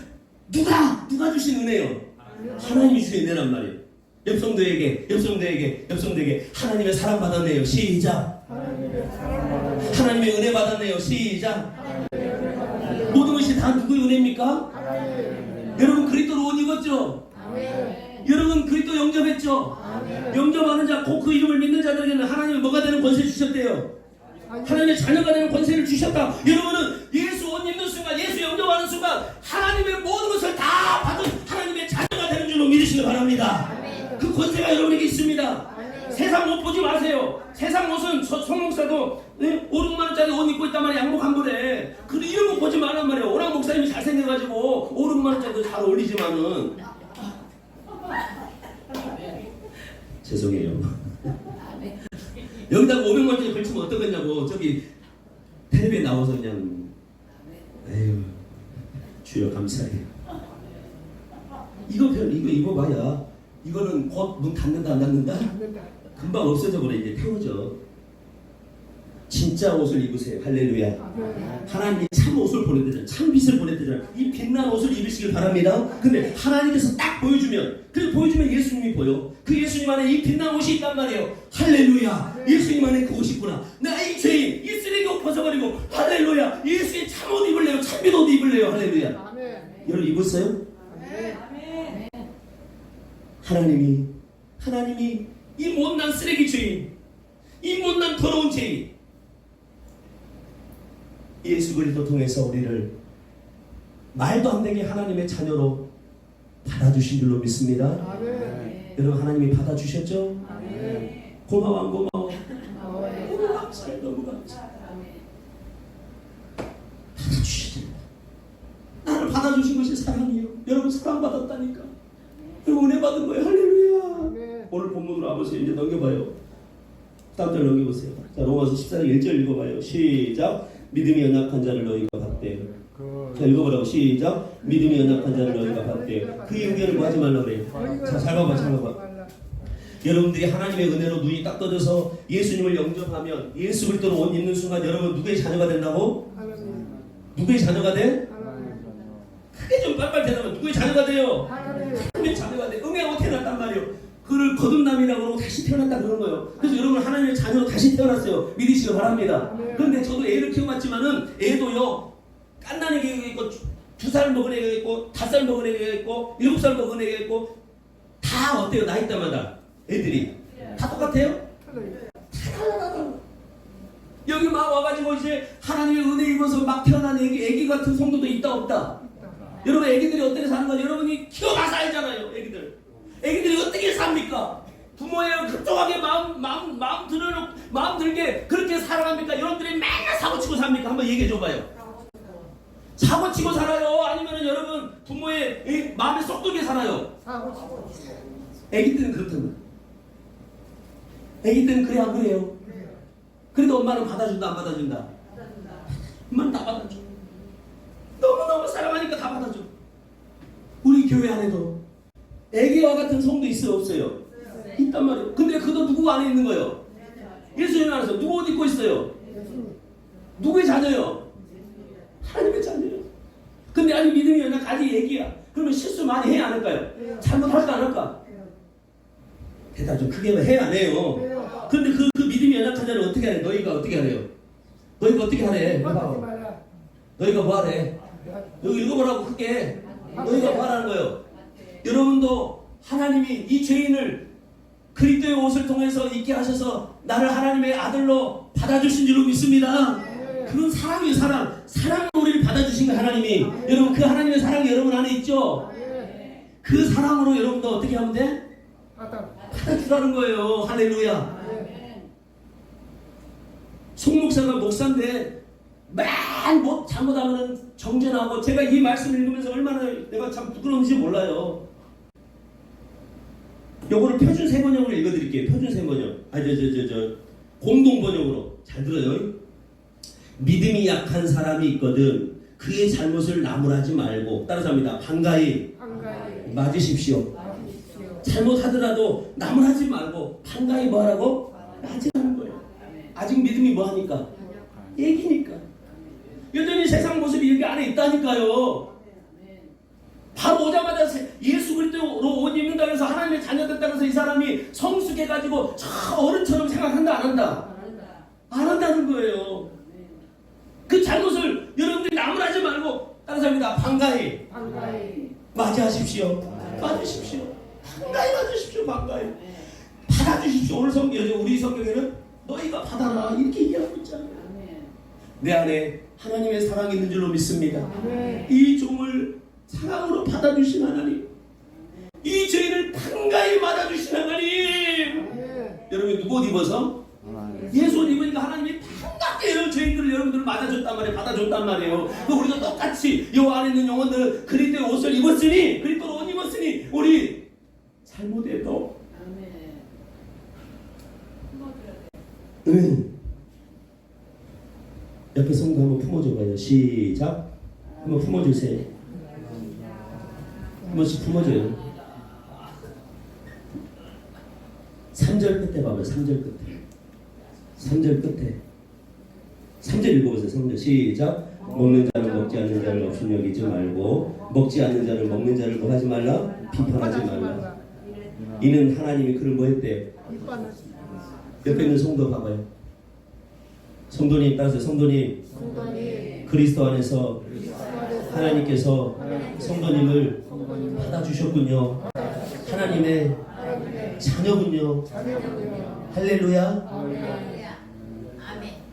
누가 주신 은혜요? 하나님이 주신 은혜란 말이에요. 옆성도에게 하나님의 사랑 받았네요. 시작. 하나님의 은혜 받았네요. 시작. 모든 것이 다 누구의 은혜입니까? 여러분 그리스도로 옷 입었죠? 여러분 그리스도 영접했죠? 영접하는 자, 곧 그 이름을 믿는 자들에게는 하나님이 뭐가 되는 권세 주셨대요? 하나님의 자녀가 되는 권세를 주셨다. 여러분은 예수 옷 입는 순간, 예수 영접하는 순간 하나님의 모든 것을 다 받은 하나님의 자녀가 되는 줄로 믿으시기 바랍니다. 그 권세가 여러분에게 있습니다. 세상 옷 보지 마세요. 세상 옷은 성목사도 5-6만 원짜리 옷 입고 있단 말이야. 양복 한 벌에. 근데 이런 거 보지 말란 말이야. 오랑 목사님이 잘생겨가지고 5-6만 원짜리도 잘 어울리지만은 죄송해요. 여기다가 500만 원짜리 걸치면 어떡하냐고. 저기 텔레비에 나와서 그냥 에휴 주여 감사해요. 이거 입어봐야 이거는 곧 문 닫는다 안 닫는다? 금방 없어져 버려. 이제 태워져. 진짜 옷을 입으세요. 할렐루야. 하나님이 참 옷을 보내드잖아요. 참 빛을 보내드잖아요. 이 빛난 옷을 입으시길 바랍니다. 근데 하나님께서 딱 보여주면, 그 보여주면 예수님이 보여. 그 예수님 안에 이 빛난 옷이 있단 말이에요. 할렐루야. 예수님 안에 그 옷이 있구나. 나 이 죄인, 이 쓰레기 옷 벗어버리고 할렐루야. 예수의 참 옷 입을래요. 참빛 옷 입을래요. 할렐루야. 여러분 입었어요? 하나님이 이 못난 쓰레기 죄인, 이 못난 더러운 죄인, 예수 그리스도 통해서 우리를 말도 안 되게 하나님의 자녀로 받아주신 줄로 믿습니다. 여러분 하나님이 받아주셨죠? 고마워 안 고마워? 너무 감사해. 너무 감사해. 받아주시죠. 나를 받아주신 것이 사랑이에요. 여러분 사랑받았다니까. 여러분 은혜 받은 거예요. 할렐루야. 오늘 본문으로 와보세요. 이제 넘겨봐요. 다음 절 넘겨보세요. 자, 로마서 14장 1절 읽어봐요. 시작. 믿음이 연약한 자를 너희가 받되. 자, 읽어보라고. 시작. 믿음이 연약한 자를 너희가 받되. 그의 의견을 구하지 말라 그래요. 자, 잘 봐봐. 여러분들이 하나님의 은혜로 눈이 딱 떠져서 예수님을 영접하면 예수 그리스도로 옷 입는 순간 여러분 누구의 자녀가 된다고? 누구의 자녀가 돼? 크게 좀 빨빨 대답하면 누구의 자녀가 돼요? 하나님의 자녀가 돼. 응애하고 태어났단 말이에요. 그를 거듭남이라고 그러고 다시 태어났다 그런 거예요. 그래서 여러분 하나님의 자녀로 다시 태어났어요. 믿으시기 바랍니다. 그런데 저도 애를 키워봤지만은 애도요 깐난이 애가 있고 2살 먹은 애가 있고 5살 먹은 애가 있고 7살 먹은 애가 있고 다 어때요? 나이 때마다 애들이 다 똑같아요? 여기 막 와가지고 이제 하나님의 은혜 입어서 막 태어난 애기 같은 성도도 있다 없다? 여러분 애기들이 어떻게 사는 건 여러분이 키워봐서 알잖아요. 애기들이 어떻게 삽니까? 부모의 급종하게 마음 들게 그렇게 살아갑니까? 여러분들이 맨날 사고치고 삽니까? 한번 얘기해줘봐요. 사고치고 살아요? 아니면 여러분 부모의 마음에 쏙 들게 살아요? 애기들은 그렇단 말이에요. 애기들은 그래 안 그래요? 그래도 엄마는 받아준다 안 받아준다? 엄마는 다 받아줘. 너무너무 사랑하니까 다 받아줘. 우리 교회 안에도 애기와 같은 성도 있어요 없어요? 있단 말이에요. 근데 그도 누구 안에 있는 거예요? 예수님 안에서. 누구 옷 입고 있어요? 누구의 자녀요? 하나님의 자녀요. 근데 아직 믿음이 연약 아직 애기야. 그러면 실수 많이 해야 안 할까요? 잘못할까 안 할까? 대답 좀 크게 해야 안 해요. 근데 그 믿음이 연약한 자를 어떻게 하래? 너희가 어떻게 하래요? 너희가 어떻게 하래? 너희가 뭐 하래? 여기 읽어보라고 크게. 너희가 뭐 하라는 거예요? 여러분도 하나님이 이 죄인을 그리스도의 옷을 통해서 있게 하셔서 나를 하나님의 아들로 받아주신 줄로 믿습니다. 그건 사랑이에요. 사랑으로 우리를 받아주신 거 하나님이. 여러분 그 하나님의 사랑이 여러분 안에 있죠? 그 사랑으로 여러분도 어떻게 하면 돼? 받아주라는 거예요. 할렐루야. 송목사가 목사인데 맨 뭐 잘못하면 정죄나고 제가 이 말씀을 읽으면서 얼마나 내가 참 부끄러운지 몰라요. 요거를 표준 세 번역으로 읽어드릴게요. 표준 세 번역. 공동 번역으로. 잘 들어요. 믿음이 약한 사람이 있거든 그의 잘못을 나무라지 말고, 따라서 합니다. 반가이 맞으십시오. 잘못하더라도 나무라지 말고 반가이 뭐하라고? 맞으라는 거예요. 아직 믿음이 뭐하니까? 얘기니까. 여전히 세상 모습이 여기 안에 있다니까요. 바로 오자마자 예수 그리스도로 옷 입는다고 해서 하나님의 자녀 됐다고 해서 이 사람이 성숙해가지고 저 어른처럼 생각한다 안 한다? 안 한다는 거예요. 그 잘못을 여러분들이 나무라지 말고, 따라서 합니다. 반가이 맞이하십시오. 맞으십시오. 반가이 맞으십시오. 반가이 받아주십시오. 오늘 성경, 우리 성경에는 너희가 받아라 이렇게 얘기하고 있잖아요. 내 안에 하나님의 사랑이 있는 줄로 믿습니다. 이 종을 사랑으로 받아주신 하나님, 이 죄인을 반가이 받아주신 하나님. 여러분 누구 옷 입어서? 예수 옷 입으니까 하나님이 반갑게 이런 죄인들을 여러분들을 맞아줬단 말이에요. 받아줬단 말이에요. 우리도 똑같이 요 안에 있는 영혼들 그리스도의 옷을 입었으니, 그리스도로 옷 입었으니 우리 잘못해도 옆에 성도 한번 품어줘봐요. 시작. 한번 품어주세요. 한 번씩 품어줘요. 3절 끝에 봐봐요. 3절 끝에. 3절 끝에. 3절 읽어보세요. 3절 시작. 먹는 자는 먹지 않는 자를 업신여기지 말고, 먹지 않는 자는 먹는 자를 뭐 하지 말라? 비판하지 말라. 이는 하나님이 그를 뭐 했대요? 옆에 있는 성도 봐봐요. 성도님 따라서 성도님, 그리스도 안에서 하나님께서 성도님을 받아주셨군요. 하나님의 자녀군요. 할렐루야.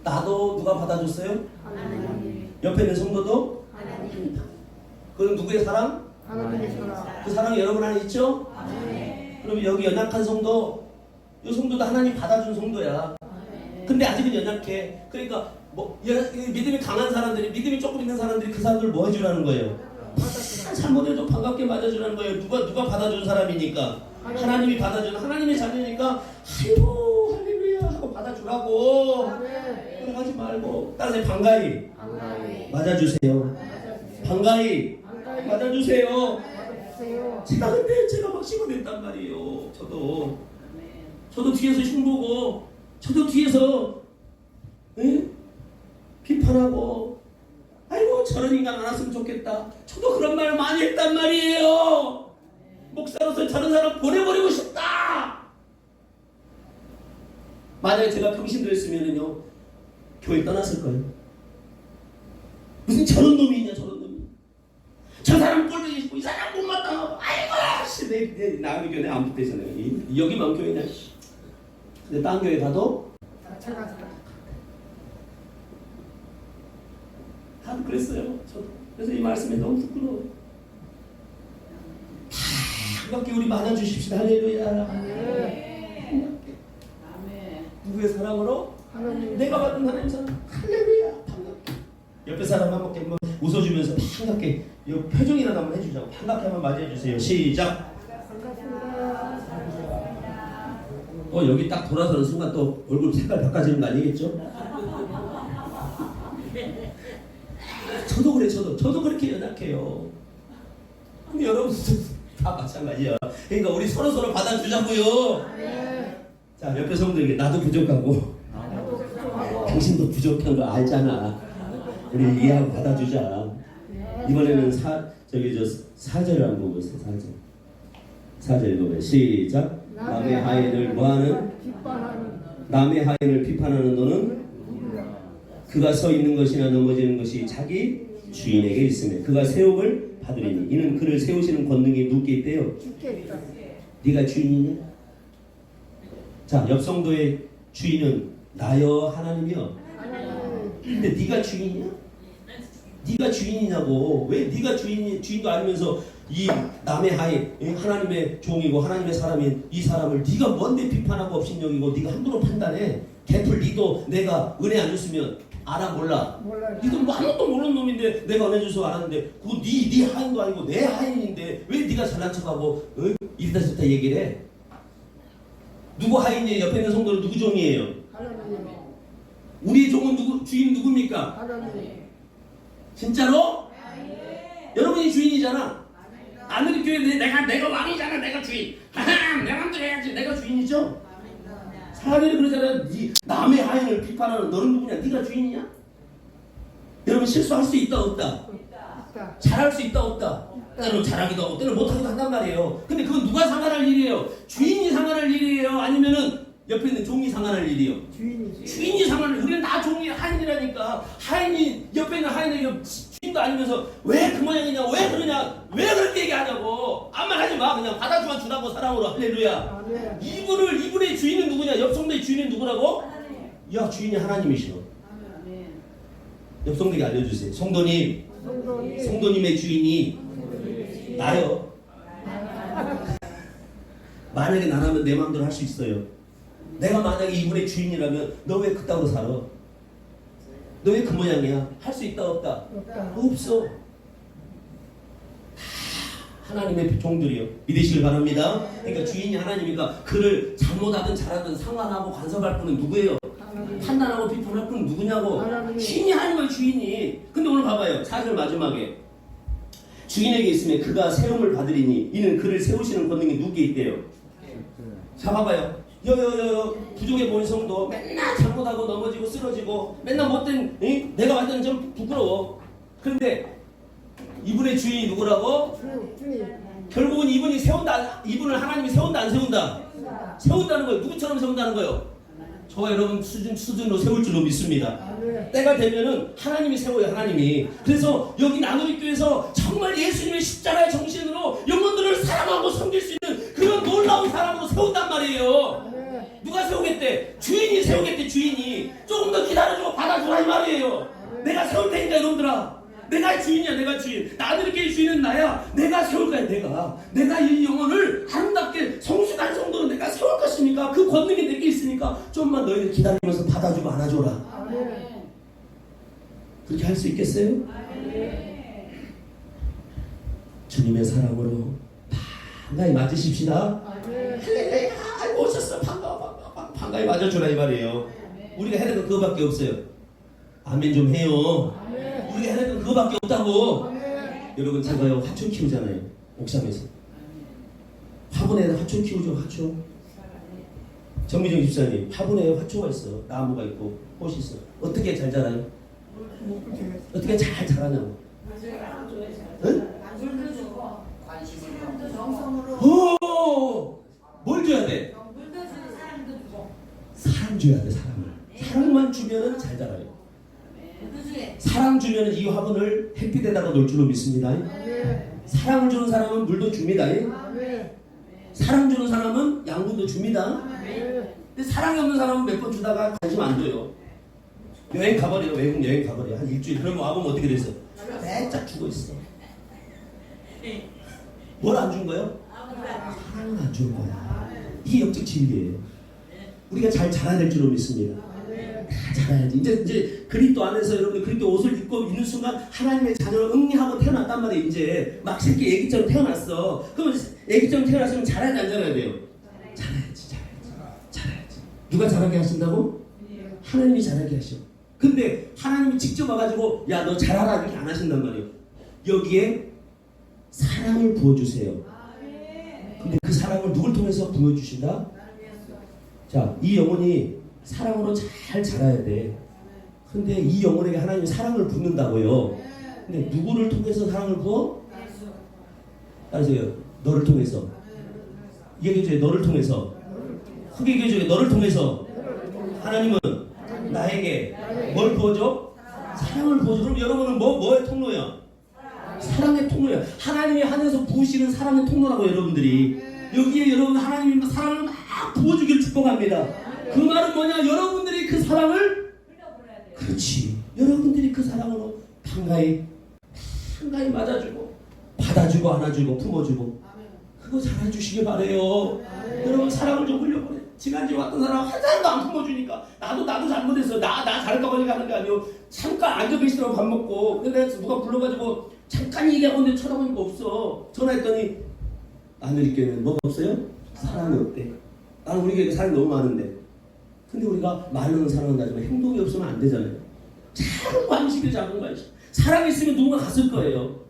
나도 누가 받아줬어요? 옆에 있는 성도도? 그럼 누구의 사랑? 그 사랑이 여러분 안에 있죠? 그럼 여기 연약한 성도, 이 성도도 하나님 받아준 성도야. 근데 아직은 연약해. 그러니까 뭐 믿음이 강한 사람들이, 믿음이 조금 있는 사람들이 그 사람들을 뭐 해주라는 거예요? 잘못해도 반갑게 맞아주라는 거예요. 누가 받아준 사람이니까, 하나님이 받아준 하나님의 자녀니까 아이고 할렐루야 하고 받아주라고. 그러지 말고 따라서 반가이 맞아주세요. 반가이 맞아주세요. 제가 막 시고됐단 말이에요. 저도 뒤에서 흉보고, 저도 뒤에서 비판하고, 아이고 저런 인간 안 왔으면 좋겠다. 저도 그런 말을 많이 했단 말이에요. 목사로서 저런 사람 보내버리고 싶다. 만약에 제가 평신도였으면은요, 교회 떠났을 거예요. 무슨 저런 놈이 있냐, 저런 놈이. 저 사람 꼴보기 싶고, 이 사람 못 마땅하고, 아이고 씨, 내 나가기 교회 안 붙대잖아요. 여기만 교회냐. 근데 딴 교회 가도 다들 그랬어요. 저도. 그래서 이 말씀이 너무 부끄러워요. 반갑게 우리 맞아주십시다. 할렐루야. 누구의 사랑으로? 내가 받은 하나님 사랑. 할렐루야. 반갑게. 옆에 사람 한 번께 웃어주면서 반갑게, 이 표정이라도 한번 해주자고. 반갑게 한번 맞이해주세요. 시작. 여기 딱 돌아서는 순간 또 얼굴 색깔 바꿔지는 거 아니겠죠? 저도 그래, 저도 그렇게 연약해요. 근데 여러분도 다 마찬가지야. 그러니까 우리 서로 받아주자고요. 자, 옆에 성도에게 나도 부족하고 당신도 부족한 거 알잖아. 우리 이해하고 받아주자. 이번에는 4절을 한번 보세요. 4절 읽어봐요. 시작. 남의 하인을 뭐하는? 남의 하인을 비판하는 너는 그가 서 있는 것이나 넘어지는 것이 자기 주인에게 있으며 그가 세움을 받으리니 이는 그를 세우시는 권능이 누구께 있대요? 네가 주인이냐? 자, 옆 성도의 주인은 나여 하나님이여. 근데 네가 주인이냐? 네가 주인이냐고. 왜 네가 주인도 아니면서 이 남의 하인, 하나님의 종이고 하나님의 사람인 이 사람을 네가 뭔데 비판하고 업신여기고 네가 함부로 판단해. 개풀 니도 내가 은혜 안 줬으면 알아 몰라? 니도 뭐 아무것도 모르는 놈인데 내가 은혜 줘서 알았는데 그거 네 하인도 아니고 내 하인인데 왜 네가 잘난 척하고 이리다 저리다 얘기를 해? 누구 하인이에요? 옆에 있는 성도는 누구 종이에요? 우리의 종은 누구, 주인 누굽니까? 진짜로? 여러분이 주인이잖아. 아들이 교회 내가 왕이잖아. 내가 주인. 내 맘대로 해야지. 내가 주인이죠. 사람들이 그러잖아요. 남의 하인을 비판하는 너는 누구냐? 네가 주인이냐? 여러분 실수할 수 있다 없다? 잘할 수 있다 없다? 때로는 잘하기도 하고 때로는 못하기도 한단 말이에요. 근데 그건 누가 상관할 일이에요? 주인이 상관할 일이에요? 아니면은 옆에 있는 종이 상관할 일이에요? 주인이 상관할 일. 우리는 다 종이 하인이라니까. 하인이 옆에 있는 하인에게 주인도 아니면서 왜 그 모양이냐? 왜 그러냐? 왜 그렇게 얘기하냐고. 아무 말 하지 마. 그냥 받아주면 주라고 사랑으로. 할렐루야. 이분의 주인은 누구냐? 옆 성도의 주인은 누구라고? 야, 주인이 하나님이시오. 옆 성도에게 알려주세요. 성도님의 주인이 나요. 만약에 나라면 내 마음대로 할 수 있어요. 내가 만약에 이분의 주인이라면 너 왜 그따구로 살아? 너 왜 그 모양이야? 할 수 있다 없다? 없어. 하나님의 종들이요. 믿으시길 바랍니다. 그러니까 주인이 하나님이니까 그를 잘못하든 잘하든 상관하고 간섭할 분은 누구예요? 판단하고 비판할 분은 누구냐고. 주인이 하나님의 주인이. 근데 오늘 봐봐요. 4절 마지막에 주인에게 있으면 그가 세움을 받으리니 이는 그를 세우시는 권능이 누구에 있대요? 자 봐봐요. 부족해 보이는 성도 맨날 잘못하고 넘어지고 쓰러지고 맨날 못된 내가 봤을 때는 좀 부끄러워. 그런데 이분의 주인이 누구라고? 결국은 이분이 세운다. 이분을 하나님이 세운다 안 세운다? 세운다는 거예요. 누구처럼 세운다는 거예요? 저와 여러분 수준으로 세울 줄로 믿습니다. 때가 되면은 하나님이 세워요. 하나님이. 그래서 여기 나누리 교회에서 정말 예수님의 십자가의 정신으로 영혼들을 사랑하고 섬길 수 있는 그런 놀라운 사람으로 세운단 말이에요. 누가 세우겠대? 주인이 세우겠대. 주인이. 조금 더 기다려주고 받아주라 이 말이에요. 내가 세울 테니까 이놈들아. 내가 주인이야. 내가 주인. 나누리 교회 주인은 나야. 내가 세울 거야. 내가 이 영혼을 아름답게 성숙한 정도로 내가 세울 것이니까 그 권능이 내게 있으니까 좀만 너희들 기다리면서 받아주고 안아줘라. 그렇게 할 수 있겠어요? 주님의 사랑으로 반가이 맞으십시다. 할렐루야. 아이고 오셨어. 반가이 맞아주라 이 말이에요. 우리가 해야 되는 그거밖에 없어요. 아멘 좀 해요. 우리가 해야 되는 그거밖에 없다고. 여러분 제가요 화초 키우잖아요. 옥상에서. 화분에 화초 키우죠. 화초. 정미정 집사님 화분에 화초가 있어. 나무가 있고 꽃이 있어. 어떻게 잘 자라요? 어떻게 잘 자라냐고. 응? 뭘 줘야 돼? 사랑 줘야 돼. 사랑만 주면은 잘 자라요. 사랑 주면은 이 화분을 햇빛에다가 놓을 줄로 믿습니다. 사랑을 주는 사람은 물도 줍니다. 사랑 주는 사람은 양분도 줍니다. 근데 사랑이 없는 사람은 몇 번 주다가 관심 안 줘요. 여행 가버려. 외국 여행 가버려. 한 일주일. 그러면 와보면 어떻게 됐어? 맨짝 주고 있어. 뭘 안 준 거예요? 사랑을 안 준 거야. 이게 영적 진리예요. 우리가 잘 자라야 될 줄로 믿습니다. 다 자라야지. 이제 그리스도 안에서 여러분들 그리스도 옷을 입고 있는 순간 하나님의 자녀를 응리하고 태어났단 말이에요. 이제 막 새끼 애기처럼 태어났어. 그러면 애기처럼 태어났으면 자라야 안 자라야 돼요? 자라야지. 누가 자라게 하신다고? 하나님이 자라게 하셔. 근데 하나님이 직접 와가지고 야 너 자라라 이렇게 안 하신단 말이에요. 여기에 사랑을 부어주세요. 근데 그 사랑을 누굴 통해서 부어주신다? 자, 이 영혼이 사랑으로 잘 자라야 돼. 근데 이 영혼에게 하나님이 사랑을 붓는다고요. 근데 누구를 통해서 사랑을 부어? 따라서요. 너를 통해서. 얘기해줘요. 너를 통해서. 크게 얘기해줘요. 너를 통해서. 하나님은 나에게 뭘 부어줘? 사랑을 부어줘. 그럼 여러분은 뭐의 통로야? 사랑의 통로야. 하나님이 하늘에서 부으시는 사랑의 통로라고 여러분들이. 여기에 여러분 하나님이 사랑을 막 부어주길 축복합니다. 그 말은 뭐냐? 여러분들이 그 사랑을 그렇지. 여러분들이 그 사랑으로 반가이 맞아주고 받아주고 안아주고 품어주고 그거 잘해주시길 바래요. 여러분 사랑을 좀 흘려보내. 지난주에 왔던 사람 한 사람도 안 품어주니까 나도 잘못했어. 나 잘할까 보니까 하는 게 아니고 잠깐 앉아 계시더라고 밥 먹고. 근데 누가 불러가지고 잠깐 얘기하고 있는데 쳐다보니까 없어. 전화했더니 하늘교회는 뭐가 없어요? 사랑이 없대. 나는 우리 교회 사람이 너무 많은데. 근데 우리가 말로는 사랑한다지만 행동이 없으면 안 되잖아요. 작은 관심이 작은 관심. 사랑이 있으면 누군가 갔을 거예요.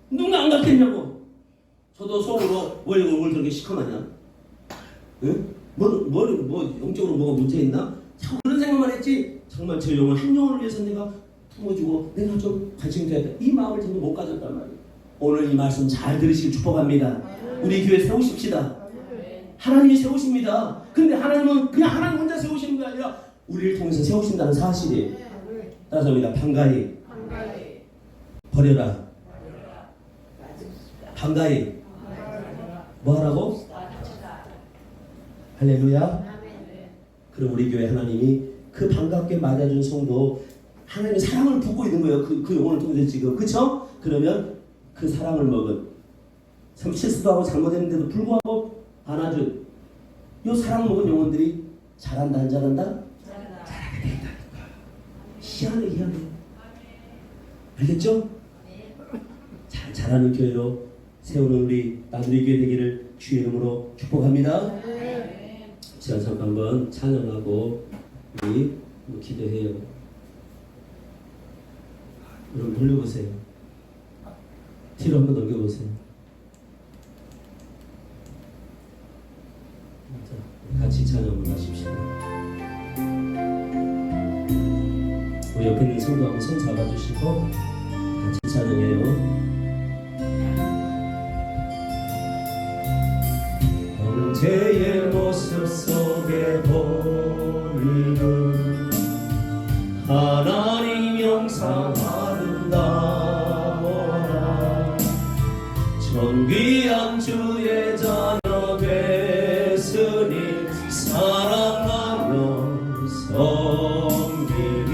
누군가 안 갔겠냐고. 저도 속으로 뭘 그렇게 시커하냐? 응? 뭐 영적으로 뭐가 문제 있나? 자꾸 그런 생각만 했지. 정말 저 영혼 한 영혼을 위해서 내가 품어주고 내가 좀 관심 있게 이 마음을 전혀 못 가졌단 말이에요. 오늘 이 말씀 잘 들으시길 축복합니다. 우리 교회 세우십시다. 하나님이 세우십니다. 근데 하나님은 그냥 하나님 혼자 세우시는 게 아니라 우리를 통해서 세우신다는 사실이에요. 따라서 합니다. 반가이 버려라. 반가이 뭐 하라고? 할렐루야. 그럼 우리 교회 하나님이 그 반갑게 맞아준 성도 하나님의 사랑을 붓고 있는 거예요. 그 영혼을 통해서 지금. 그쵸? 그러면 그 사랑을 먹은 실수도 하고 잘못했는데도 불구하고 안아준 요 사랑 먹은 영혼들이 잘한다 안 잘한다? 잘하게 된다니까. 희한해. 알겠죠? 잘하는 교회로 세우는 우리 나들이 교회 되기를 주의 이름으로 축복합니다. 제가 잠깐 한번 찬양하고 우리 기도해요. 여러분 돌려보세요. 뒤로 한번 넘겨보세요. 자, 같이 찬양 한번 하십시오. 우리 옆에 있는 성도 한번 손 잡아주시고 같이 찬양해요. 언제의 모습 속에 보이는 하나님 영상 아름다워라. 존귀한 주의 자녀 됐으니 사랑하며 섬기리.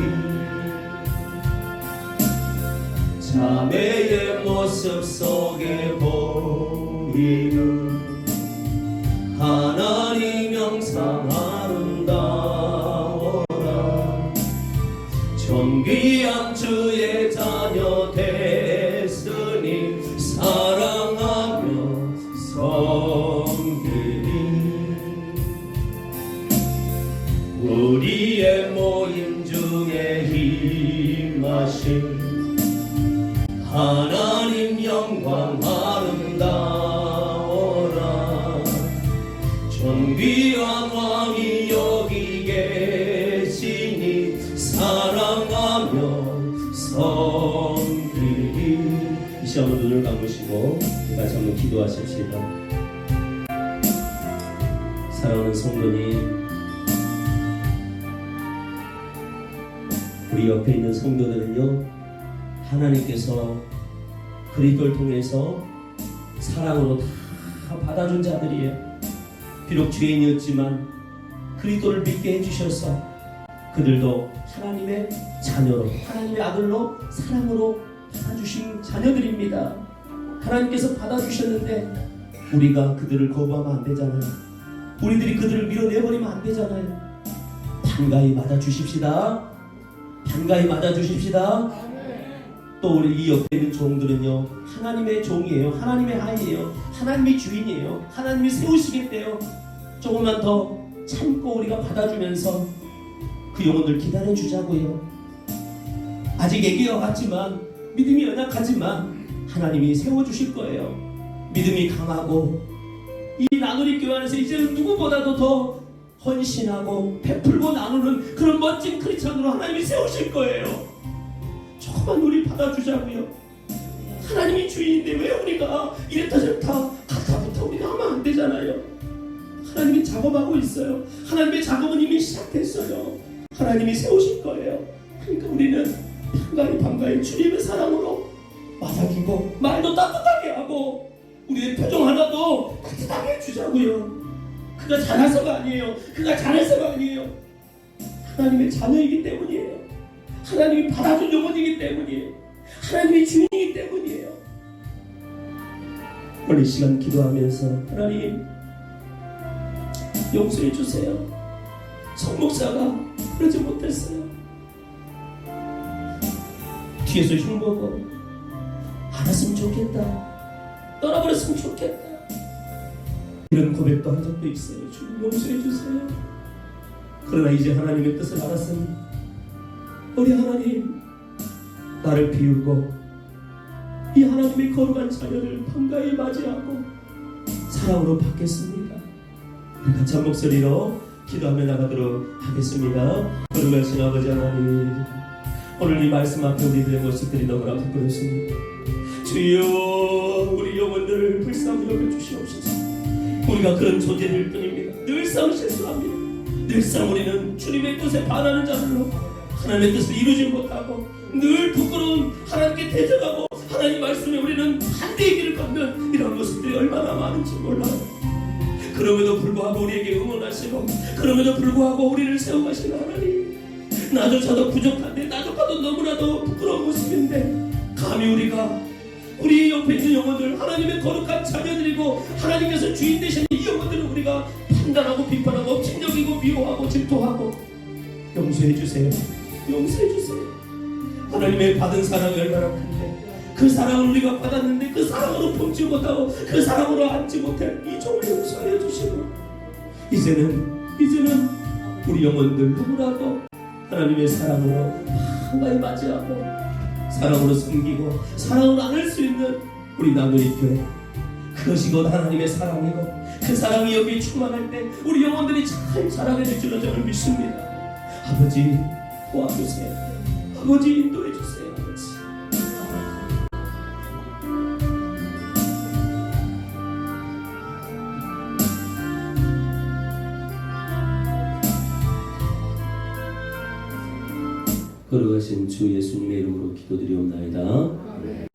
자매의 모습 속에 보이는 하나님 영상 아름다워라. 존귀한 주의 자녀 됐으니 사랑하며 섬기리. 우리의 모임 중에 힘하신 하나님 영광 아름다워라. 존귀한 왕이 여기 계시니 사랑하며 섬기리. 이 시간 눈을 감으시고 다시 한번 기도하십시다. 사랑하는 성도님, 우리 옆에 있는 성도들은요, 하나님께서 그리스도를 통해서 사랑으로 다 받아준 자들이에요. 비록 죄인이었지만 그리스도를 믿게 해주셔서 그들도 하나님의 자녀로, 하나님의 아들로 사랑으로 받아주신 자녀들입니다. 하나님께서 받아주셨는데 우리가 그들을 거부하면 안 되잖아요. 우리들이 그들을 밀어내버리면 안 되잖아요. 반가이 맞아주십시다. 반가이 맞아주십시다. 또 우리 이 옆에 있는 종들은요, 하나님의 종이에요. 하나님의 아이예요. 하나님이 주인이에요. 하나님이 세우시겠대요. 조금만 더 참고 우리가 받아주면서 그 영혼들 기다려주자고요. 아직 애기와 같지만, 믿음이 연약하지만 하나님이 세워주실 거예요. 믿음이 강하고 이 나누리 교회 안에서 이제는 누구보다도 더 헌신하고 베풀고 나누는 그런 멋진 크리스찬으로 하나님이 세우실 거예요. 조금만 우리 받아주자고요. 하나님이 주인인데 왜 우리가 이랬다 저랬다 가타부터 우리가 하면 안 되잖아요. 하나님이 작업하고 있어요. 하나님의 작업은 이미 시작됐어요. 하나님이 세우실 거예요. 그러니까 우리는 반가이 주님의 사랑으로 맞아주고 말도 따뜻하게 하고 우리의 표정 하나도 따뜻하게 해주자고요. 그가 잘해서가 아니에요. 그가 잘해서가 아니에요. 하나님의 자녀이기 때문이에요. 하나님이 받아준 영혼이기 때문이에요. 하나님의 주인이기 때문이에요. 오늘 이 시간 기도하면서 하나님 용서해 주세요. 성 목사가 그러지 못했어요. 뒤에서 흉보고 알았으면 좋겠다. 떠나버렸으면 좋겠다. 이런 고백도 한 적도 있어요. 주님 용서해 주세요. 그러나 이제 하나님의 뜻을 알았으니 우리 하나님 나를 비우고 이 하나님의 거룩한 자녀를 반가이 맞이하고 사랑으로 받겠습니다. 우리 같이 한 목소리로 기도하며 나가도록 하겠습니다. 거룩하신 아버지 하나님, 오늘 이 말씀 앞에 우리들의 모습들이 너무나 부끄럽습니다. 주여, 우리 영혼들을 불쌍히 여겨주시옵소서. 우리가 그런 존재일 뿐입니다. 늘상 실수합니다. 늘상 우리는 주님의 뜻에 반하는 자들로 하나님의 뜻을 이루지 못하고 늘 부끄러운 하나님께 대적하고 하나님 말씀에 우리는 반대의 길을 걷는 이런 모습들이 얼마나 많은지 몰라요. 그럼에도 불구하고 우리에게 응원하시고 그럼에도 불구하고 우리를 세워가시는 하나님, 나조차도 부족한데 나조차도 너무나도 부끄러운 모습인데 감히 우리가 우리 옆에 있는 영혼들 하나님의 거룩한 자녀들이고 하나님께서 주인 되시는 이 영혼들을 우리가 판단하고 비판하고 침략이고 미워하고 질투하고 용서해 주세요. 용서해 주세요. 하나님의 받은 사랑이 얼마나 큰데 그 사랑을 우리가 받았는데 그 사랑으로 품지 못하고 그 사랑으로 안지 못할 이 종을 용서해 주시고 이제는 우리 영혼들 누구라도 하나님의 사랑으로 한가히 맞이하고 사랑으로 섬기고 사랑으로 안을 수 있는 우리 나누리 교회, 그것이 곧 하나님의 사랑이고 그 사랑이 여기에 충만할 때 우리 영혼들이 잘 자라게 될 줄로 저는 믿습니다. 아버지 도와주세요. 아버지 인도해 주세요. 아버지. 거룩하신 주 예수님의 이름으로 기도드리옵나이다.